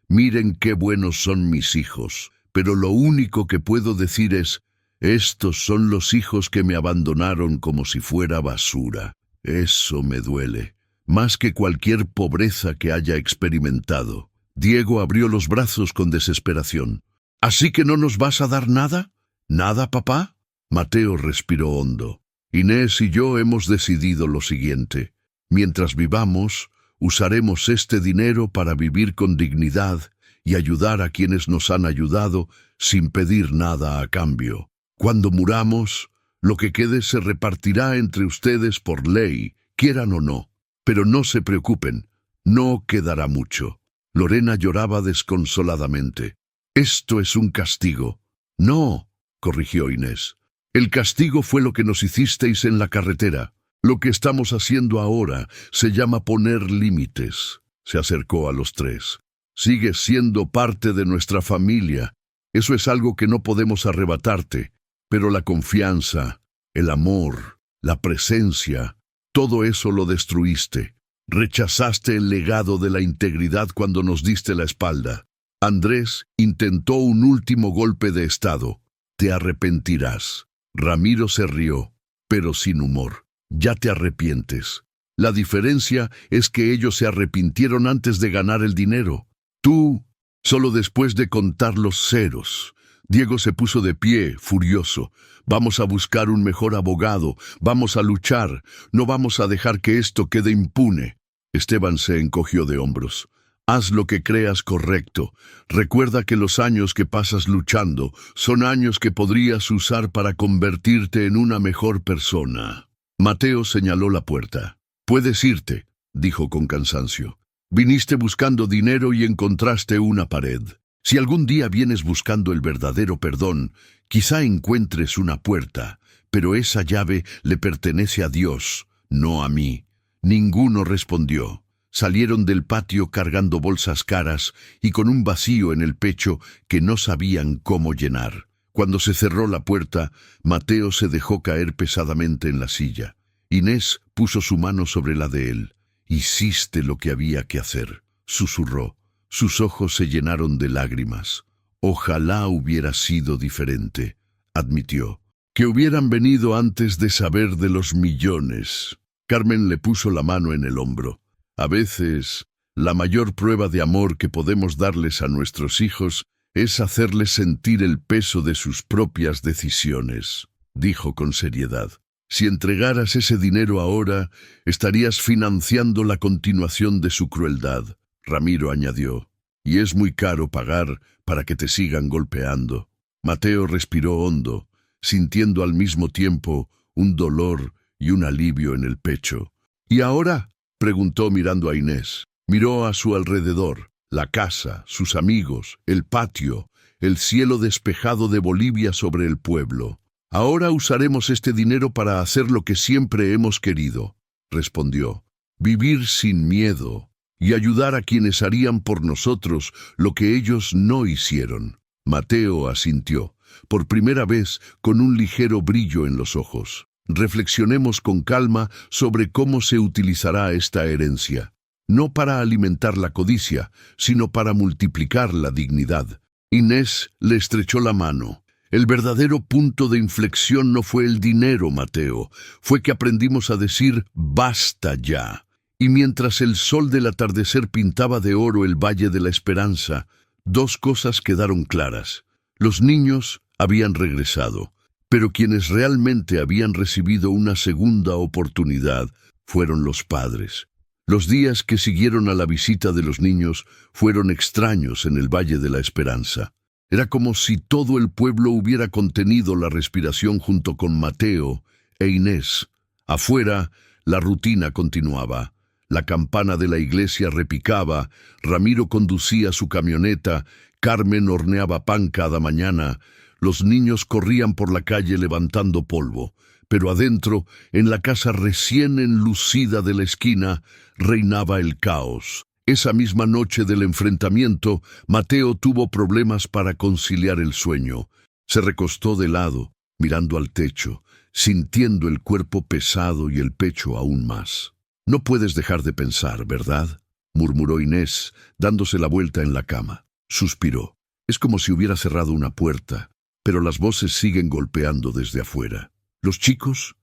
miren qué buenos son mis hijos. pero lo único que puedo decir es, estos son los hijos que me abandonaron como si fuera basura. Eso me duele, más que cualquier pobreza que haya experimentado. Diego abrió los brazos con desesperación. ¿Así que no nos vas a dar nada? ¿Nada, papá? Mateo respiró hondo. Inés y yo hemos decidido lo siguiente. Mientras vivamos, usaremos este dinero para vivir con dignidad y ayudar a quienes nos han ayudado sin pedir nada a cambio. Cuando muramos, lo que quede se repartirá entre ustedes por ley, quieran o no. Pero no se preocupen, no quedará mucho. Lorena lloraba desconsoladamente. Esto es un castigo. No, corrigió Inés. El castigo fue lo que nos hicisteis en la carretera. Lo que estamos haciendo ahora se llama poner límites. Se acercó a los tres. Sigues siendo parte de nuestra familia. Eso es algo que no podemos arrebatarte. Pero la confianza, el amor, la presencia, todo eso lo destruiste. Rechazaste el legado de la integridad cuando nos diste la espalda. Andrés intentó un último golpe de estado. Te arrepentirás. Ramiro se rió, pero sin humor. Ya te arrepientes. La diferencia es que ellos se arrepintieron antes de ganar el dinero. Tú, solo después de contar los ceros. Diego se puso de pie, furioso. Vamos a buscar un mejor abogado. Vamos a luchar. No vamos a dejar que esto quede impune. Esteban se encogió de hombros. Haz lo que creas correcto. Recuerda que los años que pasas luchando son años que podrías usar para convertirte en una mejor persona. Mateo señaló la puerta. Puedes irte, dijo con cansancio. Viniste buscando dinero y encontraste una pared. Si algún día vienes buscando el verdadero perdón, quizá encuentres una puerta, pero esa llave le pertenece a Dios, no a mí. Ninguno respondió. Salieron del patio cargando bolsas caras y con un vacío en el pecho que no sabían cómo llenar. Cuando se cerró la puerta, Mateo se dejó caer pesadamente en la silla. Inés puso su mano sobre la de él. Hiciste lo que había que hacer, susurró. Sus ojos se llenaron de lágrimas. Ojalá hubiera sido diferente, admitió. Que hubieran venido antes de saber de los millones. Carmen le puso la mano en el hombro. A veces, la mayor prueba de amor que podemos darles a nuestros hijos es hacerles sentir el peso de sus propias decisiones, dijo con seriedad. Si entregaras ese dinero ahora, estarías financiando la continuación de su crueldad. Ramiro añadió, y es muy caro pagar para que te sigan golpeando. Mateo respiró hondo, sintiendo al mismo tiempo un dolor y un alivio en el pecho. ¿Y ahora? Preguntó mirando a Inés. Miró a su alrededor, la casa, sus amigos, el patio, el cielo despejado de Bolivia sobre el pueblo. Ahora usaremos este dinero para hacer lo que siempre hemos querido, respondió. Vivir sin miedo y ayudar a quienes harían por nosotros lo que ellos no hicieron. Mateo asintió, por primera vez con un ligero brillo en los ojos. Reflexionemos con calma sobre cómo se utilizará esta herencia. No para alimentar la codicia, sino para multiplicar la dignidad. Inés le estrechó la mano. El verdadero punto de inflexión no fue el dinero, Mateo. Fue que aprendimos a decir basta ya. Y mientras el sol del atardecer pintaba de oro el Valle de la Esperanza, dos cosas quedaron claras. Los niños habían regresado, pero quienes realmente habían recibido una segunda oportunidad fueron los padres. Los días que siguieron a la visita de los niños fueron extraños en el Valle de la Esperanza. Era como si todo el pueblo hubiera contenido la respiración junto con Mateo e Inés. Afuera, la rutina continuaba. La campana de la iglesia repicaba, Ramiro conducía su camioneta, Carmen horneaba pan cada mañana, los niños corrían por la calle levantando polvo, pero adentro, en la casa recién enlucida de la esquina, reinaba el caos. Esa misma noche del enfrentamiento, Mateo tuvo problemas para conciliar el sueño. Se recostó de lado, mirando al techo, sintiendo el cuerpo pesado y el pecho aún más. «No puedes dejar de pensar, ¿verdad?», murmuró Inés, dándose la vuelta en la cama. Suspiró. Es como si hubiera cerrado una puerta, pero las voces siguen golpeando desde afuera. Los chicos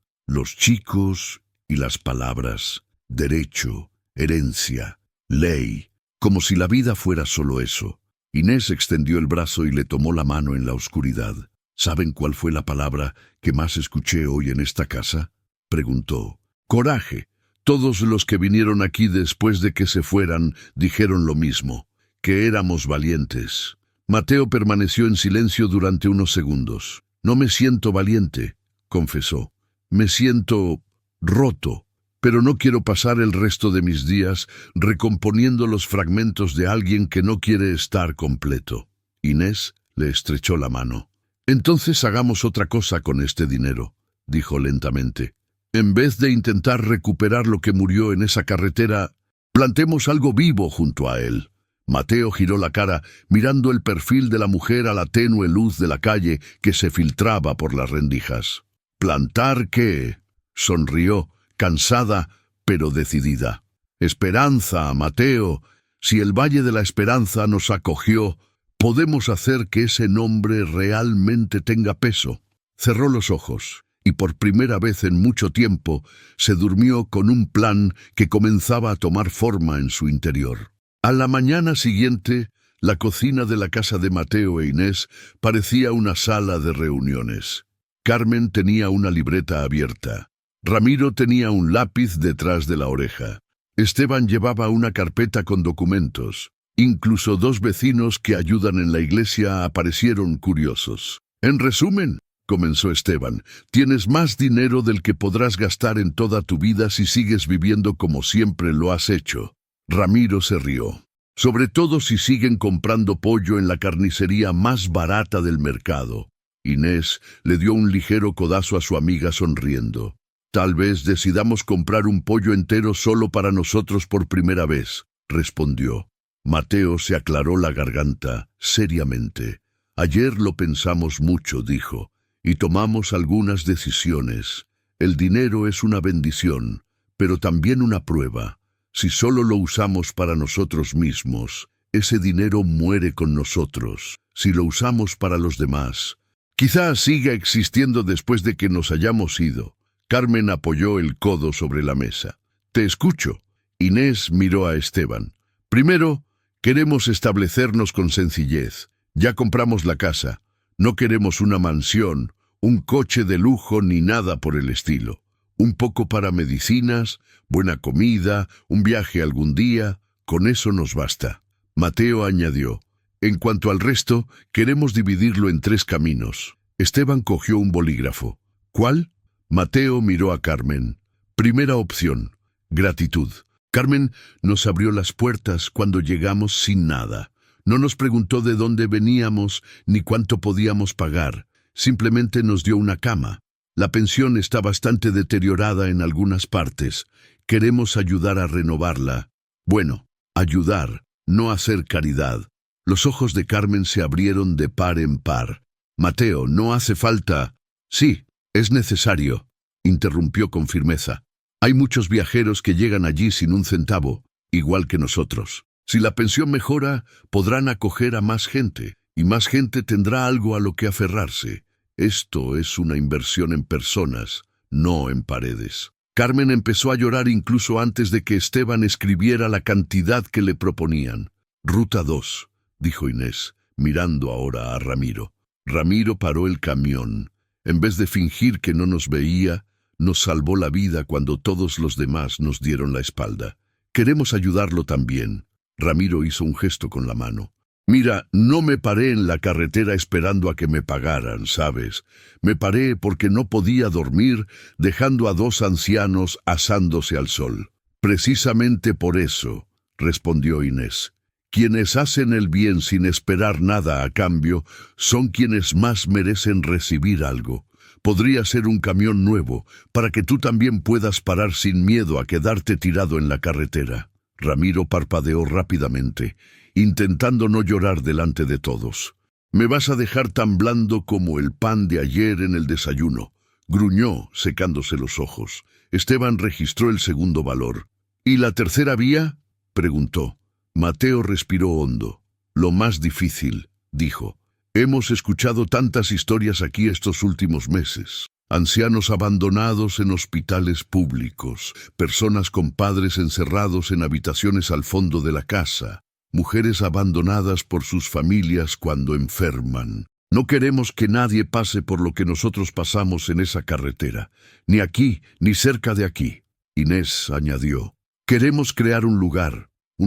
y las palabras, derecho, herencia, ley, como si la vida fuera solo eso. Inés extendió el brazo y le tomó la mano en la oscuridad. ¿Saben cuál fue la palabra que más escuché hoy en esta casa? Preguntó. Coraje. Todos los que vinieron aquí después de que se fueran dijeron lo mismo, que éramos valientes. Mateo permaneció en silencio durante unos segundos. No me siento valiente, confesó. Me siento roto, pero no quiero pasar el resto de mis días recomponiendo los fragmentos de alguien que no quiere estar completo. Inés le estrechó la mano. Entonces hagamos otra cosa con este dinero, dijo lentamente. En vez de intentar recuperar lo que murió en esa carretera, plantemos algo vivo junto a él. Mateo giró la cara, mirando el perfil de la mujer a la tenue luz de la calle que se filtraba por las rendijas. ¿Plantar qué? Sonrió, cansada, pero decidida. Esperanza, Mateo. Si el Valle de la Esperanza nos acogió, podemos hacer que ese nombre realmente tenga peso. Cerró los ojos y por primera vez en mucho tiempo se durmió con un plan que comenzaba a tomar forma en su interior. A la mañana siguiente, la cocina de la casa de Mateo e Inés parecía una sala de reuniones. Carmen tenía una libreta abierta. Ramiro tenía un lápiz detrás de la oreja. Esteban llevaba una carpeta con documentos. Incluso dos vecinos que ayudan en la iglesia aparecieron curiosos. En resumen, comenzó Esteban, tienes más dinero del que podrás gastar en toda tu vida si sigues viviendo como siempre lo has hecho. Ramiro se rió. Sobre todo si siguen comprando pollo en la carnicería más barata del mercado. Inés le dio un ligero codazo a su amiga sonriendo. Tal vez decidamos comprar un pollo entero solo para nosotros por primera vez, respondió. Mateo se aclaró la garganta, seriamente. Ayer lo pensamos mucho, dijo, y tomamos algunas decisiones. El dinero es una bendición, pero también una prueba. Si solo lo usamos para nosotros mismos, ese dinero muere con nosotros. Si lo usamos para los demás, quizás siga existiendo después de que nos hayamos ido. Carmen apoyó el codo sobre la mesa. Te escucho. Inés miró a Esteban. Primero, queremos establecernos con sencillez. Ya compramos la casa. No queremos una mansión, un coche de lujo ni nada por el estilo. Un poco para medicinas, buena comida, un viaje algún día, con eso nos basta. Mateo añadió. En cuanto al resto, queremos dividirlo en 3 caminos. Esteban cogió un bolígrafo. ¿Cuál? Mateo miró a Carmen. Primera opción, gratitud. Carmen nos abrió las puertas cuando llegamos sin nada. No nos preguntó de dónde veníamos ni cuánto podíamos pagar. Simplemente nos dio una cama. La pensión está bastante deteriorada en algunas partes. Queremos ayudar a renovarla. Bueno, ayudar, no hacer caridad. Los ojos de Carmen se abrieron de par en par. Mateo, no hace falta. Sí, es necesario, interrumpió con firmeza. Hay muchos viajeros que llegan allí sin un centavo, igual que nosotros. Si la pensión mejora, podrán acoger a más gente, y más gente tendrá algo a lo que aferrarse. Esto es una inversión en personas, no en paredes. Carmen empezó a llorar incluso antes de que Esteban escribiera la cantidad que le proponían. Ruta 2, dijo Inés, mirando ahora a Ramiro. Ramiro paró el camión. En vez de fingir que no nos veía, nos salvó la vida cuando todos los demás nos dieron la espalda. Queremos ayudarlo también. Ramiro hizo un gesto con la mano. Mira, no me paré en la carretera esperando a que me pagaran, ¿sabes? Me paré porque no podía dormir, dejando a 2 ancianos asándose al sol. Precisamente por eso, respondió Inés. Quienes hacen el bien sin esperar nada a cambio son quienes más merecen recibir algo. Podría ser un camión nuevo, para que tú también puedas parar sin miedo a quedarte tirado en la carretera. Ramiro parpadeó rápidamente, intentando no llorar delante de todos. «Me vas a dejar tan blando como el pan de ayer en el desayuno», gruñó, secándose los ojos. Esteban registró el segundo valor. «¿Y la tercera vía?», preguntó. Mateo respiró hondo. «Lo más difícil», dijo. Hemos escuchado tantas historias aquí estos últimos meses. Ancianos abandonados en hospitales públicos, personas con padres encerrados en habitaciones al fondo de la casa, mujeres abandonadas por sus familias cuando enferman. No queremos que nadie pase por lo que nosotros pasamos en esa carretera, ni aquí, ni cerca de aquí. Inés añadió, queremos crear un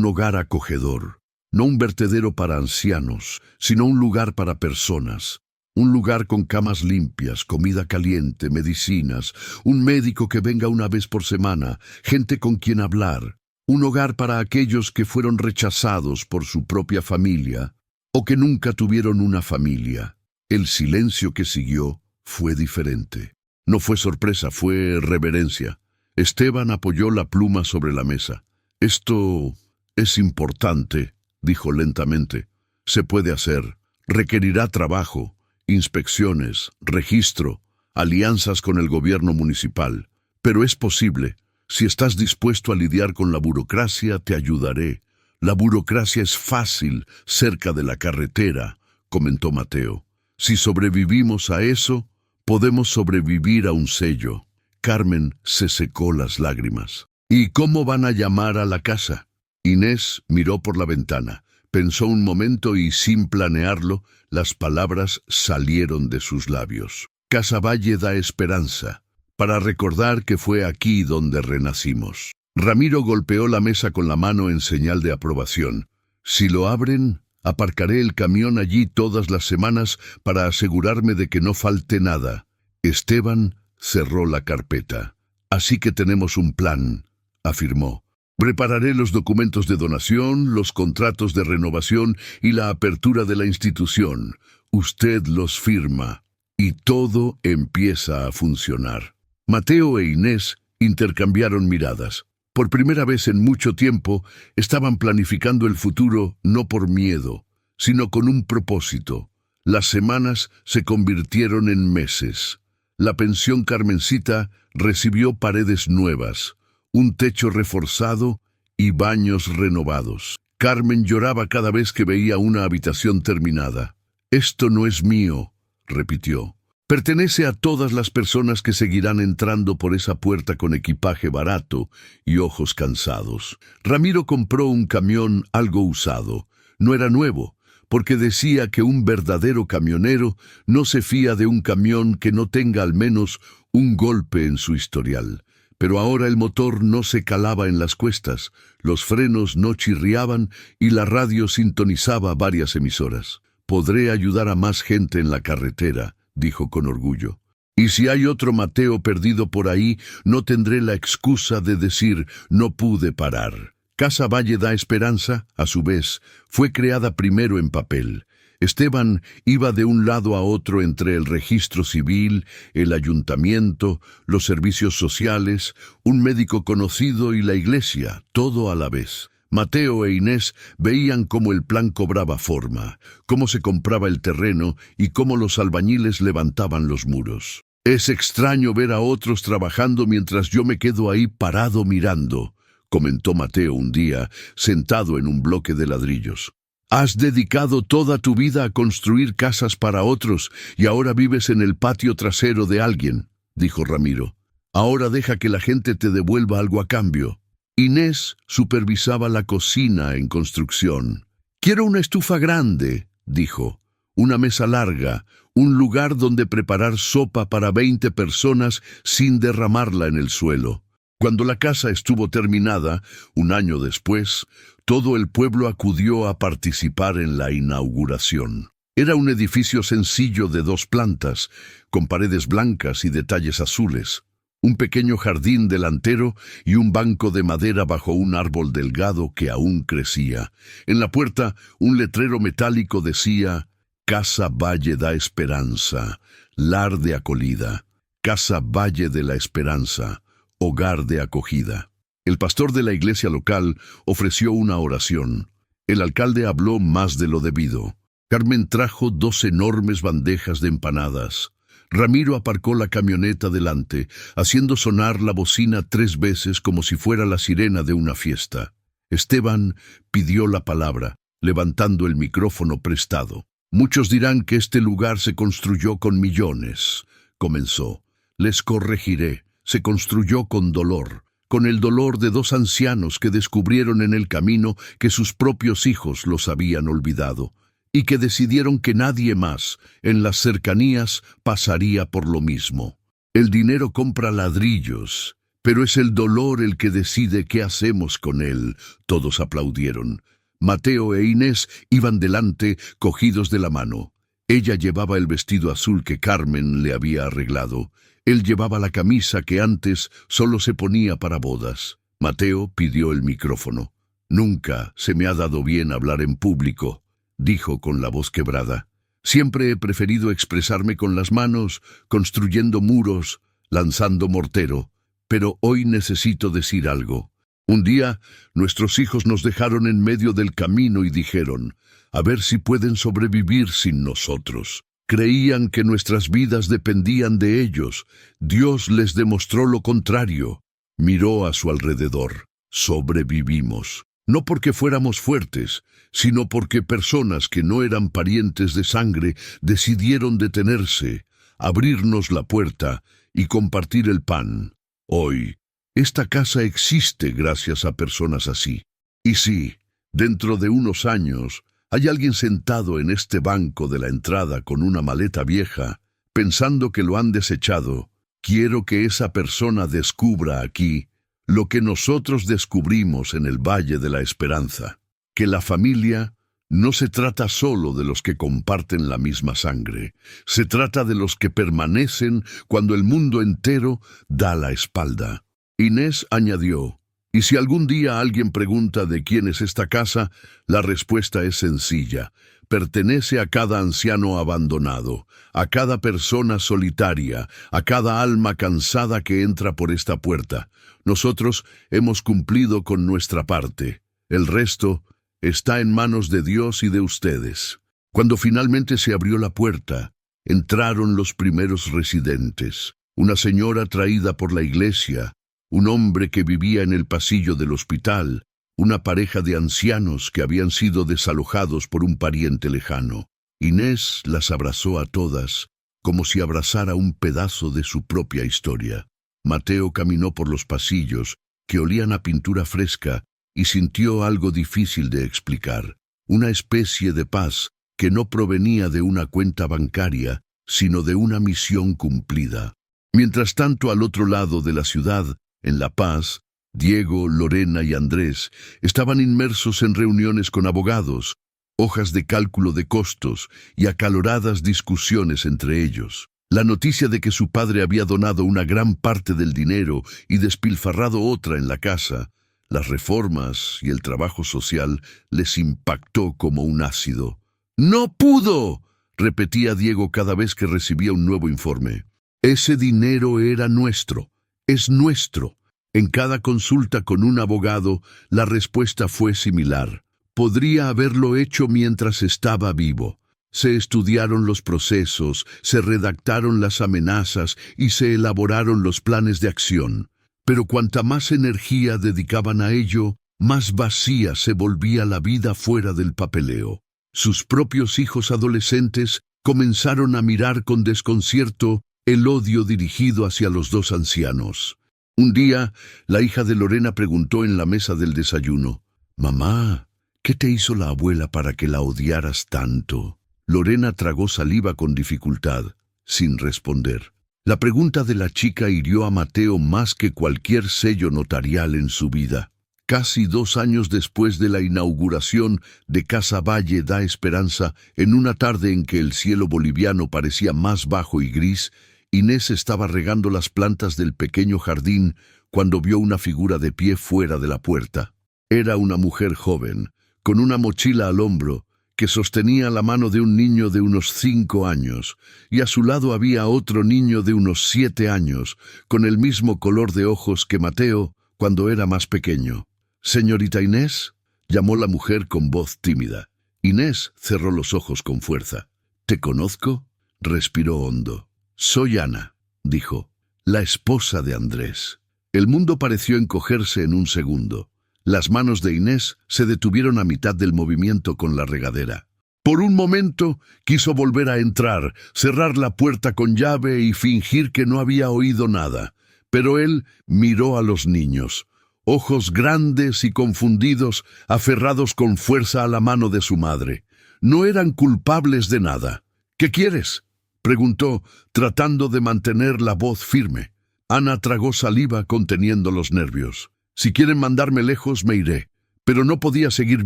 hogar acogedor, no un vertedero para ancianos, sino un lugar para personas. Un lugar con camas limpias, comida caliente, medicinas, un médico que venga una vez por semana, gente con quien hablar. Un hogar para aquellos que fueron rechazados por su propia familia o que nunca tuvieron una familia. El silencio que siguió fue diferente. No fue sorpresa, fue reverencia. Esteban apoyó la pluma sobre la mesa. Esto es importante, dijo lentamente. Se puede hacer. Requerirá trabajo, inspecciones, registro, alianzas con el gobierno municipal. Pero es posible. Si estás dispuesto a lidiar con la burocracia, te ayudaré. La burocracia es fácil cerca de la carretera, comentó Mateo. Si sobrevivimos a eso, podemos sobrevivir a un sello. Carmen se secó las lágrimas. ¿Y cómo van a llamar a la casa? Inés miró por la ventana, pensó un momento y, sin planearlo, las palabras salieron de sus labios. Casa Valle da esperanza, para recordar que fue aquí donde renacimos. Ramiro golpeó la mesa con la mano en señal de aprobación. Si lo abren, aparcaré el camión allí todas las semanas para asegurarme de que no falte nada. Esteban cerró la carpeta. Así que tenemos un plan, afirmó. Prepararé los documentos de donación, los contratos de renovación y la apertura de la institución. Usted los firma y todo empieza a funcionar. Mateo e Inés intercambiaron miradas. Por primera vez en mucho tiempo, estaban planificando el futuro no por miedo, sino con un propósito. Las semanas se convirtieron en meses. La pensión Carmencita recibió paredes nuevas, un techo reforzado y baños renovados. Carmen lloraba cada vez que veía una habitación terminada. «Esto no es mío», repitió. «Pertenece a todas las personas que seguirán entrando por esa puerta con equipaje barato y ojos cansados». Ramiro compró un camión algo usado. No era nuevo, porque decía que un verdadero camionero no se fía de un camión que no tenga al menos un golpe en su historial. Pero ahora el motor no se calaba en las cuestas, los frenos no chirriaban y la radio sintonizaba varias emisoras. «Podré ayudar a más gente en la carretera», dijo con orgullo. «Y si hay otro Mateo perdido por ahí, no tendré la excusa de decir no pude parar». Casa Valle da Esperanza, a su vez, fue creada primero en papel. Esteban iba de un lado a otro entre el registro civil, el ayuntamiento, los servicios sociales, un médico conocido y la iglesia, todo a la vez. Mateo e Inés veían cómo el plan cobraba forma, cómo se compraba el terreno y cómo los albañiles levantaban los muros. «Es extraño ver a otros trabajando mientras yo me quedo ahí parado mirando», comentó Mateo un día, sentado en un bloque de ladrillos. «Has dedicado toda tu vida a construir casas para otros y ahora vives en el patio trasero de alguien», dijo Ramiro. «Ahora deja que la gente te devuelva algo a cambio». Inés supervisaba la cocina en construcción. «Quiero una estufa grande», dijo, «una mesa larga, un lugar donde preparar sopa para 20 personas sin derramarla en el suelo». Cuando la casa estuvo terminada, un año después, todo el pueblo acudió a participar en la inauguración. Era un edificio sencillo de 2 plantas, con paredes blancas y detalles azules, un pequeño jardín delantero y un banco de madera bajo un árbol delgado que aún crecía. En la puerta, un letrero metálico decía: «Casa Valle da Esperanza, lar de acogida. Casa Valle de la Esperanza, hogar de acogida». El pastor de la iglesia local ofreció una oración. El alcalde habló más de lo debido. Carmen trajo 2 enormes bandejas de empanadas. Ramiro aparcó la camioneta delante, haciendo sonar la bocina 3 veces como si fuera la sirena de una fiesta. Esteban pidió la palabra, levantando el micrófono prestado. Muchos dirán que este lugar se construyó con millones, comenzó. Les corregiré, se construyó con dolor, con el dolor de dos ancianos que descubrieron en el camino que sus propios hijos los habían olvidado, y que decidieron que nadie más, en las cercanías, pasaría por lo mismo. El dinero compra ladrillos, pero es el dolor el que decide qué hacemos con él. Todos aplaudieron. Mateo e Inés iban delante, cogidos de la mano. Ella llevaba el vestido azul que Carmen le había arreglado. Él llevaba la camisa que antes solo se ponía para bodas. Mateo pidió el micrófono. «Nunca se me ha dado bien hablar en público», dijo con la voz quebrada. «Siempre he preferido expresarme con las manos, construyendo muros, lanzando mortero. Pero hoy necesito decir algo. Un día, nuestros hijos nos dejaron en medio del camino y dijeron, a ver si pueden sobrevivir sin nosotros. Creían que nuestras vidas dependían de ellos. Dios les demostró lo contrario. Miró a su alrededor. Sobrevivimos. No porque fuéramos fuertes, sino porque personas que no eran parientes de sangre decidieron detenerse, abrirnos la puerta y compartir el pan. Hoy, esta casa existe gracias a personas así. Y sí, dentro de unos años, hay alguien sentado en este banco de la entrada con una maleta vieja, pensando que lo han desechado. Quiero que esa persona descubra aquí lo que nosotros descubrimos en el Valle de la Esperanza, que la familia no se trata solo de los que comparten la misma sangre, se trata de los que permanecen cuando el mundo entero da la espalda. Inés añadió, y si algún día alguien pregunta de quién es esta casa, la respuesta es sencilla. Pertenece a cada anciano abandonado, a cada persona solitaria, a cada alma cansada que entra por esta puerta. Nosotros hemos cumplido con nuestra parte. El resto está en manos de Dios y de ustedes. Cuando finalmente se abrió la puerta, entraron los primeros residentes. Una señora traída por la iglesia, un hombre que vivía en el pasillo del hospital, una pareja de ancianos que habían sido desalojados por un pariente lejano. Inés las abrazó a todas, como si abrazara un pedazo de su propia historia. Mateo caminó por los pasillos, que olían a pintura fresca, y sintió algo difícil de explicar, una especie de paz que no provenía de una cuenta bancaria, sino de una misión cumplida. Mientras tanto, al otro lado de la ciudad, en La Paz, Diego, Lorena y Andrés estaban inmersos en reuniones con abogados, hojas de cálculo de costos y acaloradas discusiones entre ellos. La noticia de que su padre había donado una gran parte del dinero y despilfarrado otra en la casa, las reformas y el trabajo social les impactó como un ácido. «¡No pudo!», repetía Diego cada vez que recibía un nuevo informe. «Ese dinero era nuestro. Es nuestro». En cada consulta con un abogado, la respuesta fue similar. Podría haberlo hecho mientras estaba vivo. Se estudiaron los procesos, se redactaron las amenazas y se elaboraron los planes de acción. Pero cuanta más energía dedicaban a ello, más vacía se volvía la vida fuera del papeleo. Sus propios hijos adolescentes comenzaron a mirar con desconcierto el odio dirigido hacia los dos ancianos. Un día, la hija de Lorena preguntó en la mesa del desayuno, «Mamá, ¿qué te hizo la abuela para que la odiaras tanto?». Lorena tragó saliva con dificultad, sin responder. La pregunta de la chica hirió a Mateo más que cualquier sello notarial en su vida. Casi 2 años después de la inauguración de Casa Valle da Esperanza, en una tarde en que el cielo boliviano parecía más bajo y gris, Inés estaba regando las plantas del pequeño jardín cuando vio una figura de pie fuera de la puerta. Era una mujer joven, con una mochila al hombro, que sostenía la mano de un niño de unos 5 años, y a su lado había otro niño de unos 7 años, con el mismo color de ojos que Mateo cuando era más pequeño. «¿Señorita Inés?», llamó la mujer con voz tímida. Inés cerró los ojos con fuerza. «¿Te conozco?», respiró hondo. «Soy Ana», dijo, «la esposa de Andrés». El mundo pareció encogerse en un segundo. Las manos de Inés se detuvieron a mitad del movimiento con la regadera. Por un momento quiso volver a entrar, cerrar la puerta con llave y fingir que no había oído nada. Pero él miró a los niños, ojos grandes y confundidos, aferrados con fuerza a la mano de su madre. No eran culpables de nada. «¿Qué quieres?», preguntó, tratando de mantener la voz firme. Ana tragó saliva conteniendo los nervios. «Si quieren mandarme lejos, me iré». Pero no podía seguir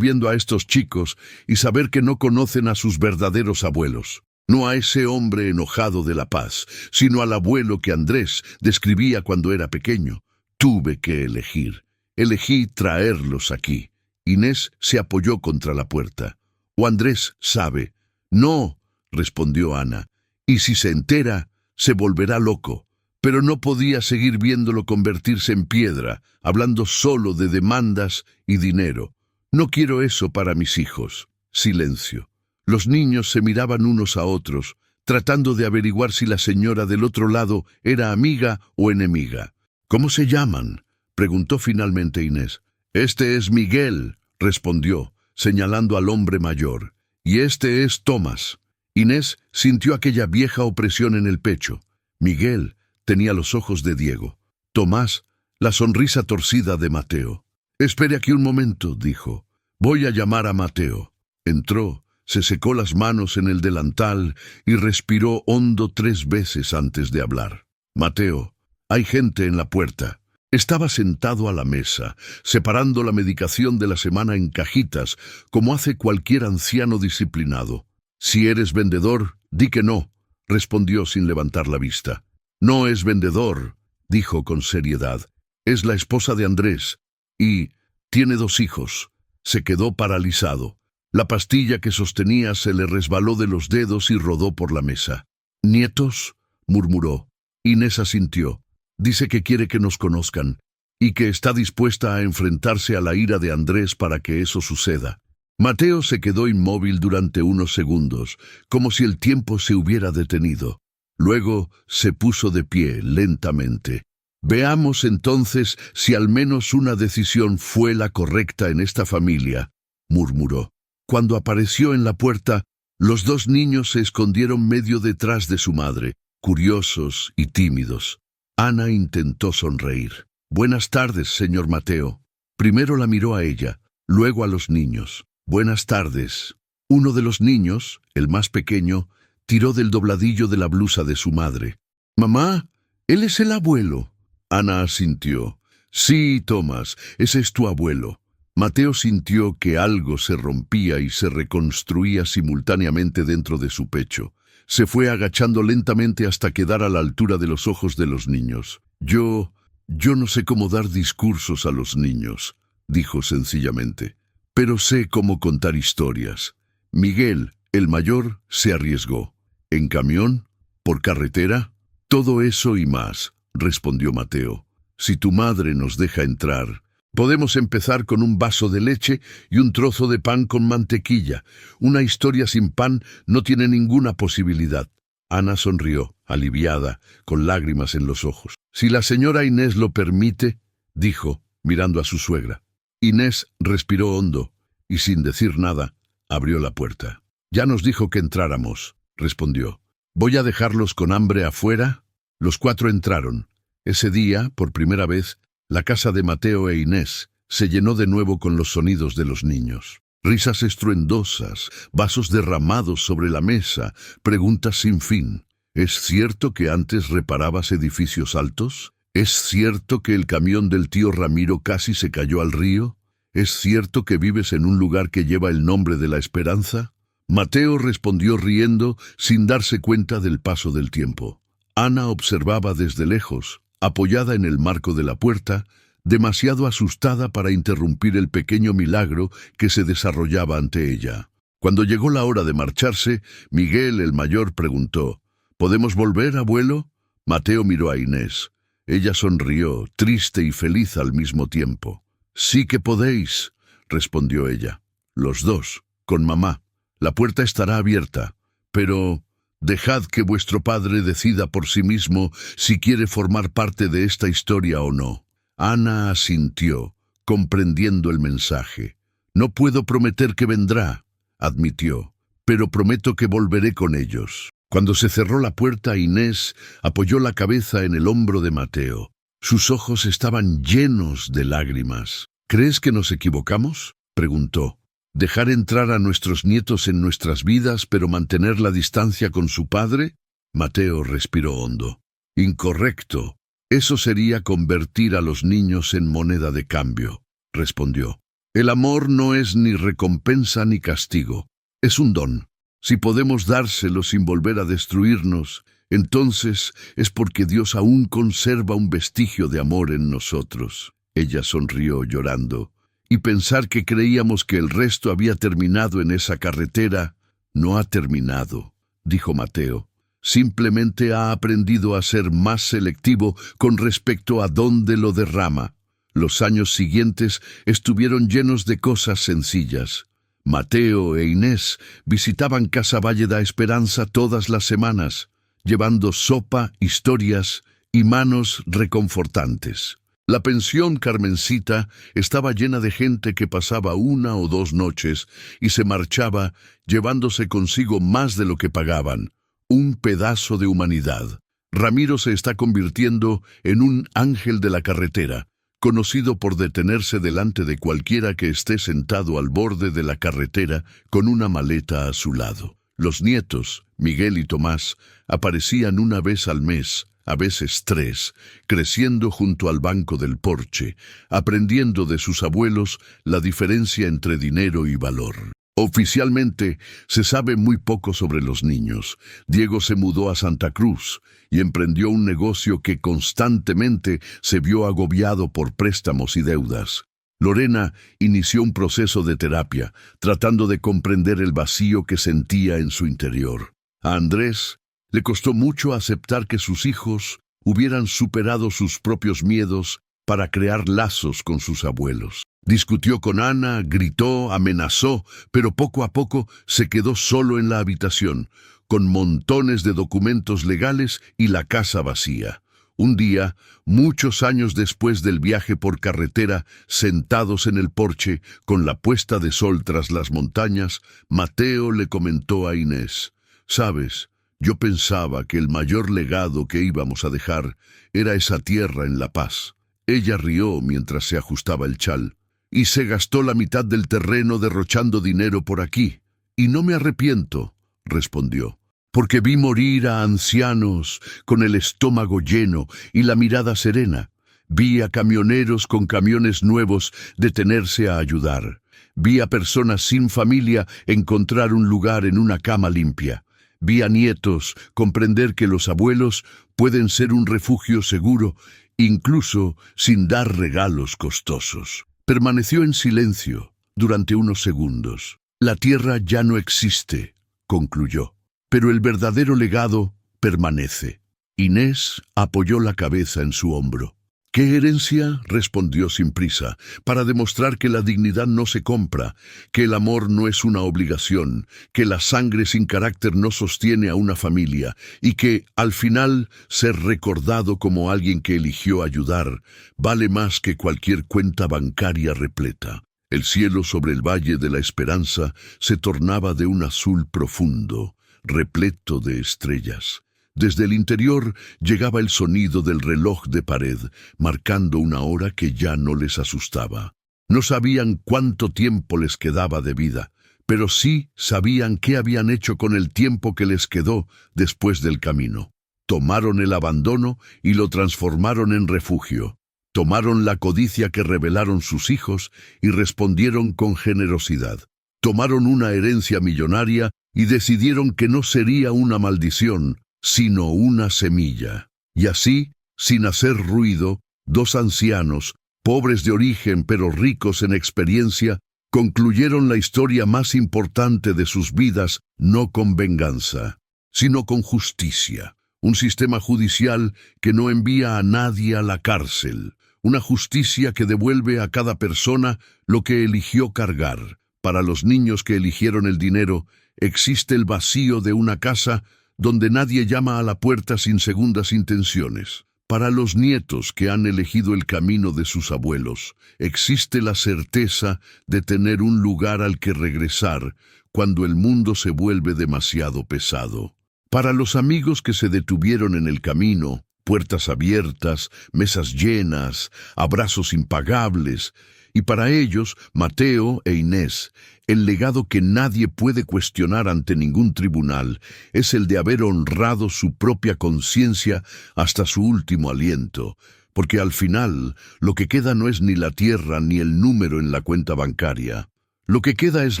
viendo a estos chicos y saber que no conocen a sus verdaderos abuelos. No a ese hombre enojado de La Paz, sino al abuelo que Andrés describía cuando era pequeño. Tuve que elegir. Elegí traerlos aquí. Inés se apoyó contra la puerta. «¿O Andrés sabe?» «No», respondió Ana. «Y si se entera, se volverá loco». Pero no podía seguir viéndolo convertirse en piedra, hablando solo de demandas y dinero. «No quiero eso para mis hijos». Silencio. Los niños se miraban unos a otros, tratando de averiguar si la señora del otro lado era amiga o enemiga. «¿Cómo se llaman?», preguntó finalmente Inés. «Este es Miguel», respondió, señalando al hombre mayor. «Y este es Tomás». Inés sintió aquella vieja opresión en el pecho. Miguel tenía los ojos de Diego. Tomás, la sonrisa torcida de Mateo. «Espere aquí un momento», dijo. «Voy a llamar a Mateo». Entró, se secó las manos en el delantal y respiró hondo 3 veces antes de hablar. «Mateo, hay gente en la puerta». Estaba sentado a la mesa, separando la medicación de la semana en cajitas, como hace cualquier anciano disciplinado. «Si eres vendedor, di que no», respondió sin levantar la vista. «No es vendedor», dijo con seriedad. «Es la esposa de Andrés. Y tiene 2 hijos». Se quedó paralizado. La pastilla que sostenía se le resbaló de los dedos y rodó por la mesa. «¿Nietos?», murmuró. Inés asintió. «Dice que quiere que nos conozcan y que está dispuesta a enfrentarse a la ira de Andrés para que eso suceda». Mateo se quedó inmóvil durante unos segundos, como si el tiempo se hubiera detenido. Luego se puso de pie lentamente. «Veamos entonces si al menos una decisión fue la correcta en esta familia», murmuró. Cuando apareció en la puerta, los 2 niños se escondieron medio detrás de su madre, curiosos y tímidos. Ana intentó sonreír. «Buenas tardes, señor Mateo». Primero la miró a ella, luego a los niños. «Buenas tardes». Uno de los niños, el más pequeño, tiró del dobladillo de la blusa de su madre. «Mamá, él es el abuelo». Ana asintió. «Sí, Tomás, ese es tu abuelo». Mateo sintió que algo se rompía y se reconstruía simultáneamente dentro de su pecho. Se fue agachando lentamente hasta quedar a la altura de los ojos de los niños. Yo no sé cómo dar discursos a los niños», dijo sencillamente. «Pero sé cómo contar historias». Miguel, el mayor, se arriesgó. «¿En camión? ¿Por carretera?» «Todo eso y más», respondió Mateo. «Si tu madre nos deja entrar, podemos empezar con un vaso de leche y un trozo de pan con mantequilla. Una historia sin pan no tiene ninguna posibilidad». Ana sonrió, aliviada, con lágrimas en los ojos. «Si la señora Inés lo permite», dijo, mirando a su suegra. Inés respiró hondo y, sin decir nada, abrió la puerta. «Ya nos dijo que entráramos», respondió. «¿Voy a dejarlos con hambre afuera?» Los 4 entraron. Ese día, por primera vez, la casa de Mateo e Inés se llenó de nuevo con los sonidos de los niños. Risas estruendosas, vasos derramados sobre la mesa, preguntas sin fin. «¿Es cierto que antes reparabas edificios altos? ¿Es cierto que el camión del tío Ramiro casi se cayó al río? ¿Es cierto que vives en un lugar que lleva el nombre de la esperanza?» Mateo respondió riendo sin darse cuenta del paso del tiempo. Ana observaba desde lejos, apoyada en el marco de la puerta, demasiado asustada para interrumpir el pequeño milagro que se desarrollaba ante ella. Cuando llegó la hora de marcharse, Miguel, el mayor, preguntó: «¿Podemos volver, abuelo?» Mateo miró a Inés. Ella sonrió, triste y feliz al mismo tiempo. «Sí que podéis», respondió ella. «Los 2, con mamá. La puerta estará abierta, pero dejad que vuestro padre decida por sí mismo si quiere formar parte de esta historia o no». Ana asintió, comprendiendo el mensaje. «No puedo prometer que vendrá», admitió, pero prometo que volveré con ellos. Cuando se cerró la puerta, Inés apoyó la cabeza en el hombro de Mateo. Sus ojos estaban llenos de lágrimas. ¿Crees que nos equivocamos?, preguntó. ¿Dejar entrar a nuestros nietos en nuestras vidas, pero mantener la distancia con su padre? Mateo respiró hondo. Incorrecto. Eso sería convertir a los niños en moneda de cambio, respondió. El amor no es ni recompensa ni castigo. Es un don. Si podemos dárselo sin volver a destruirnos, entonces es porque Dios aún conserva un vestigio de amor en nosotros. Ella sonrió llorando. Y pensar que creíamos que el resto había terminado en esa carretera, no ha terminado, dijo Mateo. Simplemente ha aprendido a ser más selectivo con respecto a dónde lo derrama. Los años siguientes estuvieron llenos de cosas sencillas. Mateo e Inés visitaban Casa Valle da Esperanza todas las semanas, llevando sopa, historias y manos reconfortantes. La pensión Carmencita estaba llena de gente que pasaba 1 o 2 noches y se marchaba llevándose consigo más de lo que pagaban, un pedazo de humanidad. Ramiro se está convirtiendo en un ángel de la carretera, conocido por detenerse delante de cualquiera que esté sentado al borde de la carretera con una maleta a su lado. Los nietos, Miguel y Tomás, aparecían 1 vez al mes, a veces 3, creciendo junto al banco del porche, aprendiendo de sus abuelos la diferencia entre dinero y valor. Oficialmente, se sabe muy poco sobre los niños. Diego se mudó a Santa Cruz y emprendió un negocio que constantemente se vio agobiado por préstamos y deudas. Lorena inició un proceso de terapia, tratando de comprender el vacío que sentía en su interior. A Andrés le costó mucho aceptar que sus hijos hubieran superado sus propios miedos para crear lazos con sus abuelos. Discutió con Ana, gritó, amenazó, pero poco a poco se quedó solo en la habitación, con montones de documentos legales y la casa vacía. Un día, muchos años después del viaje por carretera, sentados en el porche, con la puesta de sol tras las montañas, Mateo le comentó a Inés: «¿Sabes? Yo pensaba que el mayor legado que íbamos a dejar era esa tierra en La Paz». Ella rió mientras se ajustaba el chal. «Y se gastó la mitad del terreno derrochando dinero por aquí. Y no me arrepiento», respondió, «porque vi morir a ancianos con el estómago lleno y la mirada serena. Vi a camioneros con camiones nuevos detenerse a ayudar. Vi a personas sin familia encontrar un lugar en una cama limpia. Vi a nietos comprender que los abuelos pueden ser un refugio seguro, incluso sin dar regalos costosos». Permaneció en silencio durante unos segundos. «La tierra ya no existe», concluyó, «pero el verdadero legado permanece». Inés apoyó la cabeza en su hombro. «¿Qué herencia?», respondió sin prisa, para demostrar que la dignidad no se compra, que el amor no es una obligación, que la sangre sin carácter no sostiene a una familia, y que, al final, ser recordado como alguien que eligió ayudar vale más que cualquier cuenta bancaria repleta. El cielo sobre el Valle de la Esperanza se tornaba de un azul profundo, repleto de estrellas. Desde el interior llegaba el sonido del reloj de pared, marcando una hora que ya no les asustaba. No sabían cuánto tiempo les quedaba de vida, pero sí sabían qué habían hecho con el tiempo que les quedó después del camino. Tomaron el abandono y lo transformaron en refugio. Tomaron la codicia que revelaron sus hijos y respondieron con generosidad. Tomaron una herencia millonaria y decidieron que no sería una maldición, sino una semilla. Y así, sin hacer ruido, 2 ancianos, pobres de origen pero ricos en experiencia, concluyeron la historia más importante de sus vidas, no con venganza, sino con justicia. Un sistema judicial que no envía a nadie a la cárcel. Una justicia que devuelve a cada persona lo que eligió cargar. Para los niños que eligieron el dinero, existe el vacío de una casa donde nadie llama a la puerta sin segundas intenciones. Para los nietos que han elegido el camino de sus abuelos, existe la certeza de tener un lugar al que regresar cuando el mundo se vuelve demasiado pesado. Para los amigos que se detuvieron en el camino, puertas abiertas, mesas llenas, abrazos impagables, y para ellos, Mateo e Inés, el legado que nadie puede cuestionar ante ningún tribunal es el de haber honrado su propia conciencia hasta su último aliento, porque al final lo que queda no es ni la tierra ni el número en la cuenta bancaria. Lo que queda es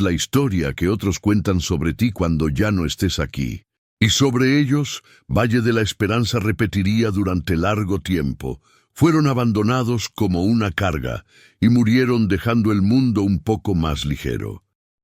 la historia que otros cuentan sobre ti cuando ya no estés aquí. Y sobre ellos, Valle de la Esperanza repetiría durante largo tiempo: fueron abandonados como una carga y murieron dejando el mundo un poco más ligero.